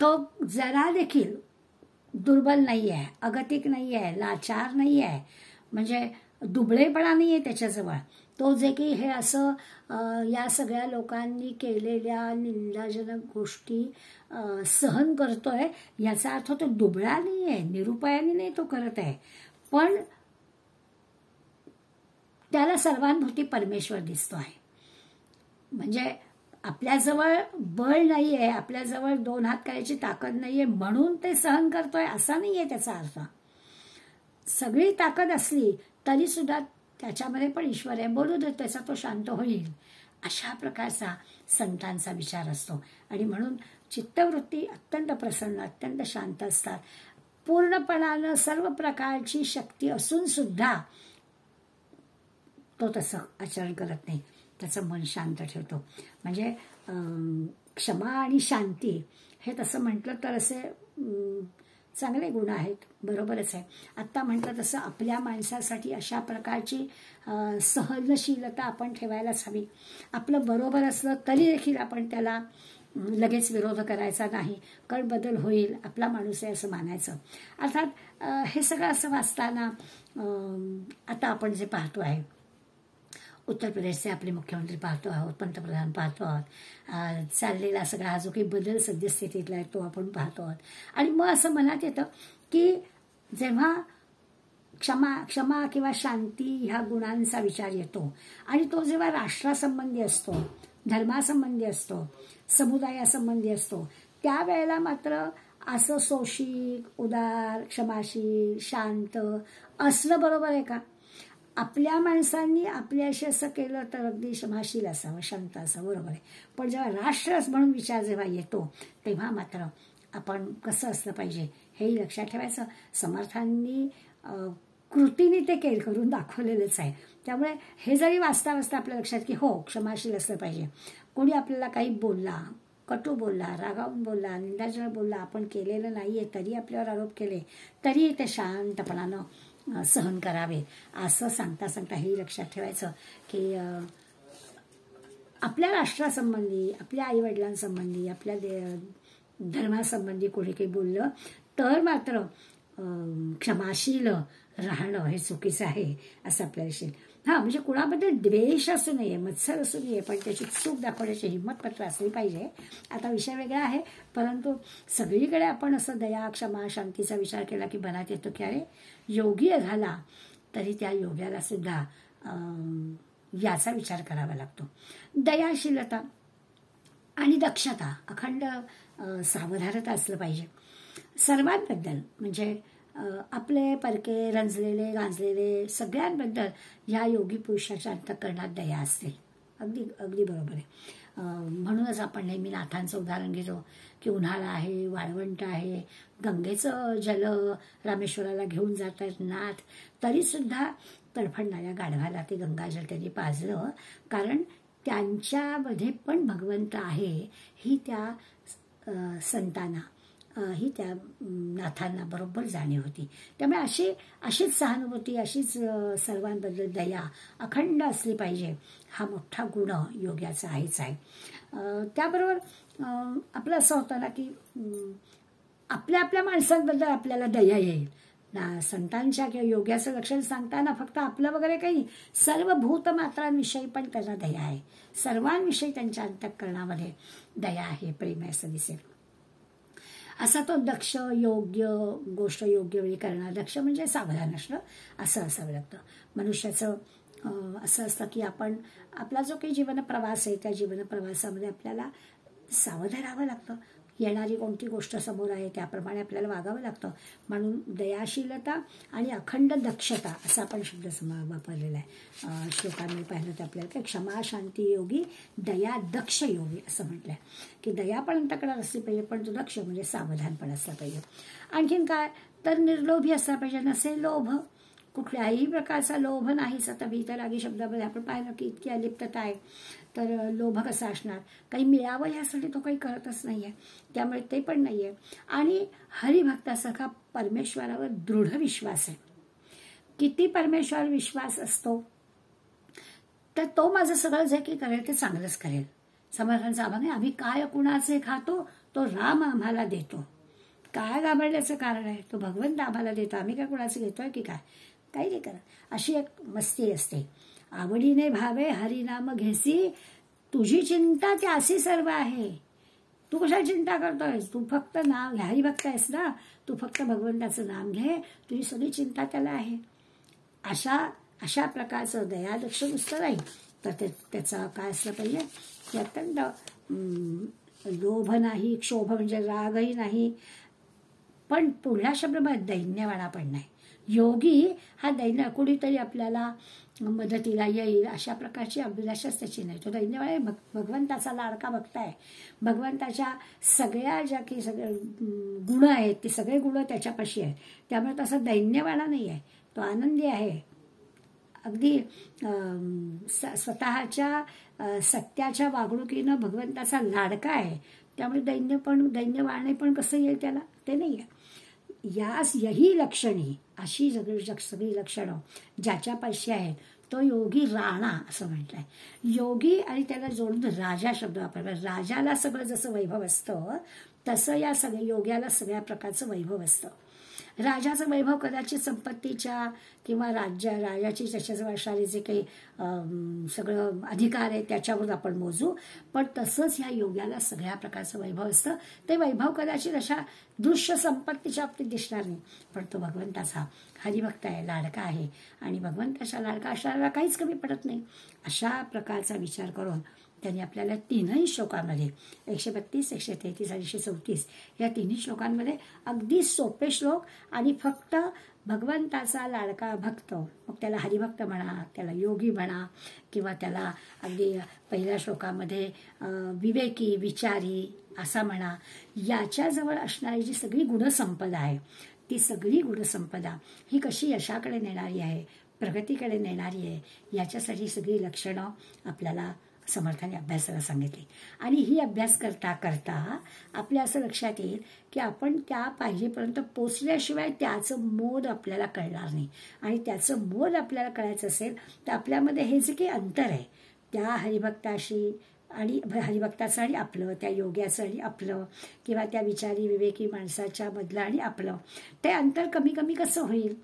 तो जरा देखील दुर्बल नाही आहे, अगतिक नाही आहे, लाचार नाही आहे, म्हणजे दुबळेपणा नाही आहे त्याच्याजवळ. तो जे की हे असं या सगळ्या लोकांनी केलेल्या निंदाजनक गोष्टी सहन करतोय याचा अर्थ तो दुबळा नाही आहे, निरुपायाने नाही तो करत आहे, पण त्याला सर्वांभोवती परमेश्वर दिसतो आहे. म्हणजे आपल्याजवळ बळ नाही आहे, आपल्याजवळ 2 हात करायची ताकद नाही आहे म्हणून ते सहन करतोय असा नाही आहे त्याचा अर्थ. सगळी ताकद असली तरी सुद्धा त्याच्यामध्ये पण ईश्वर आहे, बोलू दे, त्याचा तो शांत होईल, अशा प्रकारचा संतांचा विचार असतो. आणि म्हणून चित्तवृत्ती अत्यंत प्रसन्न, अत्यंत शांत असतात. पूर्णपणानं सर्व प्रकारची शक्ती असून सुद्धा तो तसं आचरण करत नाही, त्याचं मन शांत ठेवतो. म्हणजे क्षमा आणि शांती हे तसं म्हटलं तर असे चांगले गुण आहेत, बरोबरच आहे. आत्ता म्हटलं तसं आपल्या माणसासाठी अशा प्रकारची सहनशीलता आपण ठेवायलाच हवी. आपलं बरोबर असलं तरी देखील आपण त्याला लगेच विरोध करायचा नाही, कारण बदल होईल, आपला माणूस आहे असं मानायचं. अर्थात हे सगळं असं वाचताना आता आपण जे पाहतो आहे, उत्तर प्रदेशचे आपले मुख्यमंत्री पाहतो आहोत, पंतप्रधान पाहतो आहोत, चाललेला सगळा हा जो काही बदल सद्यस्थितीतला आहे तो आपण पाहतो आहोत. आणि मग असं मनात येतं की जेव्हा क्षमा किंवा शांती ह्या गुणांचा विचार येतो आणि तो जेव्हा राष्ट्रासंबंधी असतो, धर्मासंबंधी असतो, समुदायासंबंधी असतो, त्यावेळेला मात्र असं सोशिक, उदार, क्षमाशील, शांत असलं बरोबर आहे का? आपल्या माणसांनी आपल्याशी असं केलं तर अगदी क्षमाशील असावं, शांत असावं, बरोबर आहे. पण जेव्हा राष्ट्र म्हणून विचार जेव्हा येतो तेव्हा मात्र आपण कसं असलं पाहिजे हेही लक्षात ठेवायचं. समर्थांनी कृतीने ते करून दाखवलेलंच आहे. त्यामुळे हे जरी वाचता वाचता आपल्या लक्षात की हो क्षमाशील असलं पाहिजे. कोणी आपल्याला काही बोलला, कटू बोलला, रागावून बोलला, निंदाजनक बोलला, आपण केलेलं नाहीये तरी आपल्यावर आरोप केले तरी ते शांतपणानं सहन करावे असं सांगता सांगता हे लक्षात ठेवायचं की आपल्या राष्ट्रासंबंधी, आपल्या आईवडिलांसंबंधी, आपल्या धर्मासंबंधी कोणी काही बोललं तर मात्र क्षमाशील राहणं हे चुकीचं आहे असं आपल्याला दिसेल. म्हणजे कुणाबद्दल द्वेष असू नये, मत्सर असू नये, पण त्याची चूक दाखवण्याची हिंमत मात्र असली पाहिजे. आता विषय वेगळा आहे, परंतु सगळीकडे आपण असं दया, क्षमा, शांतीचा विचार केला की मनात येतो की अरे योगी झाला तरी त्या योग्याला सुद्धा याचा विचार करावा लागतो. दयाशीलता आणि दक्षता, अखंड सावधानता असलं पाहिजे सर्वांबद्दल. म्हणजे आपले परके, रंजलेले, गांजलेले सगळ्यांबद्दल ह्या योगी पुरुषाच्या अंतःकरणात दया असते. अगदी अगदी बरोबर आहे. म्हणूनच आपण नेहमी नाथांचं उदाहरण घेतो की उन्हाळा आहे, वाळवंट आहे, गंगेचं जल रामेश्वराला घेऊन जातात नाथ, तरीसुद्धा तडफडणाऱ्या गाढवाला ते गंगाजल त्यांनी पाजलं, कारण त्यांच्यामध्ये पण भगवंत आहे ही त्या संतांना, ही त्या नाथांना बरोबर जाणीव होती. त्यामुळे अशीच सहानुभूती, अशीच सर्वांबद्दल दया अखंड असली पाहिजे. हा मोठा गुण योग्याचा आहेच आहे. त्याबरोबर आपलं असं होतं ना की आपल्या माणसांबद्दल आपल्याला दया येईल ना. संतांच्या किंवा योग्याचं लक्षण सांगताना फक्त आपलं वगैरे काही सर्व भूतमात्रांविषयी पण त्यांना दया आहे. सर्वांविषयी त्यांच्या अंतःकरणामध्ये दया आहे, प्रेम आहे असं दिसेल. असा तो दक्ष, योग्य गोष्ट योग्य वेळी करणं. दक्ष म्हणजे सावधान असणं असं असावं लागतं. मनुष्याचं असं असतं की आपण आपला जो काही जीवन प्रवास आहे त्या जीवन प्रवासामध्ये आपल्याला सावध राहावं लागतं. येणारी कोणती गोष्ट समोर आहे त्याप्रमाणे आपल्याला वागावं लागतं. म्हणून दयाशीलता आणि अखंड दक्षता असा आपण शब्द वापरलेला आहे. श्लोकांनी पाहिलं तर आपल्याला काय क्षमा शांती योगी दया दक्ष योगी असं म्हटलंय की दया पण अंतकडात असली पाहिजे, पण तो दक्ष म्हणजे सावधान पण असला पाहिजे. आणखीन काय तर निर्लोभी असला पाहिजे, नसे लोभ, कुठल्याही प्रकारचा लोभ नाहीच. आता वीतरागी शब्दामध्ये आपण पाहिलं की इतकी अलिप्तता आहे, तर लोभ कसा असणार? काही मिळावं यासाठी तो काही करतच नाहीये, त्यामुळे ते पण नाहीये. आणि हरिभक्तासारखा परमेश्वरावर दृढ विश्वास आहे. किती परमेश्वर विश्वास असतो तर तो माझं सगळं जे काही करेल ते चांगलंच करेल. समर्थांचा आभार नाही, आम्ही काय कुणाचे खातो तो राम आम्हाला देतो. काय घाबरण्याचं कारण आहे? तो भगवंत आम्हाला देतो, आम्ही काय कुणाचं घेतोय की काय? काही नाही करत. अशी एक मस्ती असते. आवडीने भावे हरिनाम घेसी, तुझी चिंता त्यासी सर्व आहे. तू कशाला चिंता करतोयस? तू फक्त नाव घे, हरिभक्त आहेस ना, तू फक्त भगवंताचं नाम घे, तुझी सगळी चिंता त्याला आहे. अशा प्रकारचं दयादक्ष नुसतं नाही तर त्याचा काय असलं पाहिजे की अत्यंत लोभ नाही, क्षोभ म्हणजे रागही नाही, पण पुढल्या शब्दामध्ये दैन्यवाणा पण नाही. योगी हा दैन्य कुणीतरी आपल्याला मदतीला येईल अशा प्रकारची अभिलाषाच त्याची नाही. तो दैन्यवाणा भगवंताचा लाडका भक्त आहे. भगवंताच्या सगळ्या ज्या काही सगळे गुण आहेत ते सगळे गुण त्याच्यापाशी आहेत, त्यामुळे तसा दैन्यवाणा नाही आहे. तो आनंदी आहे, अगदी स्वतःच्या सत्याच्या वागणुकीनं भगवंताचा लाडका आहे. त्यामुळे दैन्यवाणे पण कसं येईल त्याला? ते नाही आहे. यही लक्षणी, अशी सगळी लक्षणं ज्याच्यापाशी आहेत तो योगी राणा असं म्हटलंय. योगी आणि त्याला जोडून राजा शब्द वापरला. राजाला सगळं जसं वैभव असतं तसं या सगळ्या योग्याला सगळ्या प्रकारचं वैभव असतं. राजाचं वैभव कदाचित संपत्तीच्या किंवा राजाची त्याच्याजवळ असणारे जे काही सगळं अधिकार आहे त्याच्यावर आपण मोजू, पण तसंच ह्या योग्याला सगळ्या प्रकारचं वैभव असतं. ते वैभव कदाचित अशा दृश्य संपत्तीच्या बाबतीत दिसणार नाही, पण तो भगवंताचा हरिभक्त आहे, लाडका आहे, आणि भगवंताचा लाडका असणारा काहीच कमी पडत नाही. अशा प्रकारचा विचार करून त्यांनी आपल्याला तीनही श्लोकांमध्ये 132, 133 आणि 134 या तिन्ही श्लोकांमध्ये अगदी सोपे श्लोक आणि फक्त भगवंताचा लाडका भक्त, मग त्याला हरिभक्त म्हणा, त्याला योगी म्हणा, किंवा त्याला अगदी पहिल्या श्लोकामध्ये विवेकी विचारी असा म्हणा, याच्याजवळ असणारी जी सगळी गुणसंपदा आहे ती सगळी गुणसंपदा ही कशी यशाकडे नेणारी आहे, प्रगतीकडे नेणारी आहे, याच्यासाठी सगळी लक्षणं आपल्याला समर्थाने अभ्यासाला सांगितली. आणि ही अभ्यास करता करता आपल्या असं लक्षात येईल की आपण त्या पाहिजेपर्यंत पोचल्याशिवाय त्याचं मोल आपल्याला कळणार नाही. आणि त्याचं मोल आपल्याला कळायचं असेल तर आपल्यामध्ये हे जे काही अंतर आहे त्या हरिभक्ताशी आणि हरिभक्ताचं आणि आपलं, त्या योग्याचं आणि आपलं, किंवा त्या विचारी विवेकी माणसाच्या मधलं आणि आपलं, ते अंतर कमी कमी कसं होईल?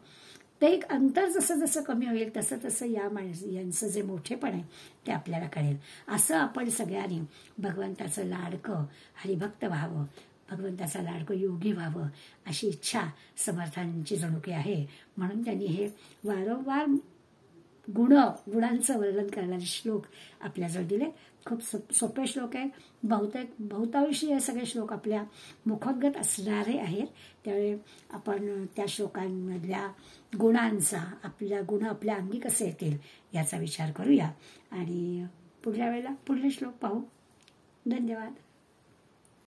ते एक अंतर जसं जसं कमी होईल तसं तसं यांचं जे मोठेपण आहे ते आपल्याला कळेल. असं आपण सगळ्यांनी भगवंताचं लाडकं हरिभक्त व्हावं, भगवंताचा लाडकं योगी व्हावं अशी इच्छा समर्थांची जणुकी आहे. म्हणून त्यांनी हे वारंवार गुणांचं वर्णन करणारे श्लोक आपल्याजवळ दिले. खूप सोपे श्लोक आहेत. बहुतांशी हे सगळे श्लोक आपल्या मुखोद्गत असणारे आहेत. त्यामुळे आपण त्या श्लोकांमधल्या गुणांचा गुण आपल्या अंगी कसे येतील याचा विचार करूया आणि पुढल्या वेळेला पुढले श्लोक पाहू. धन्यवाद.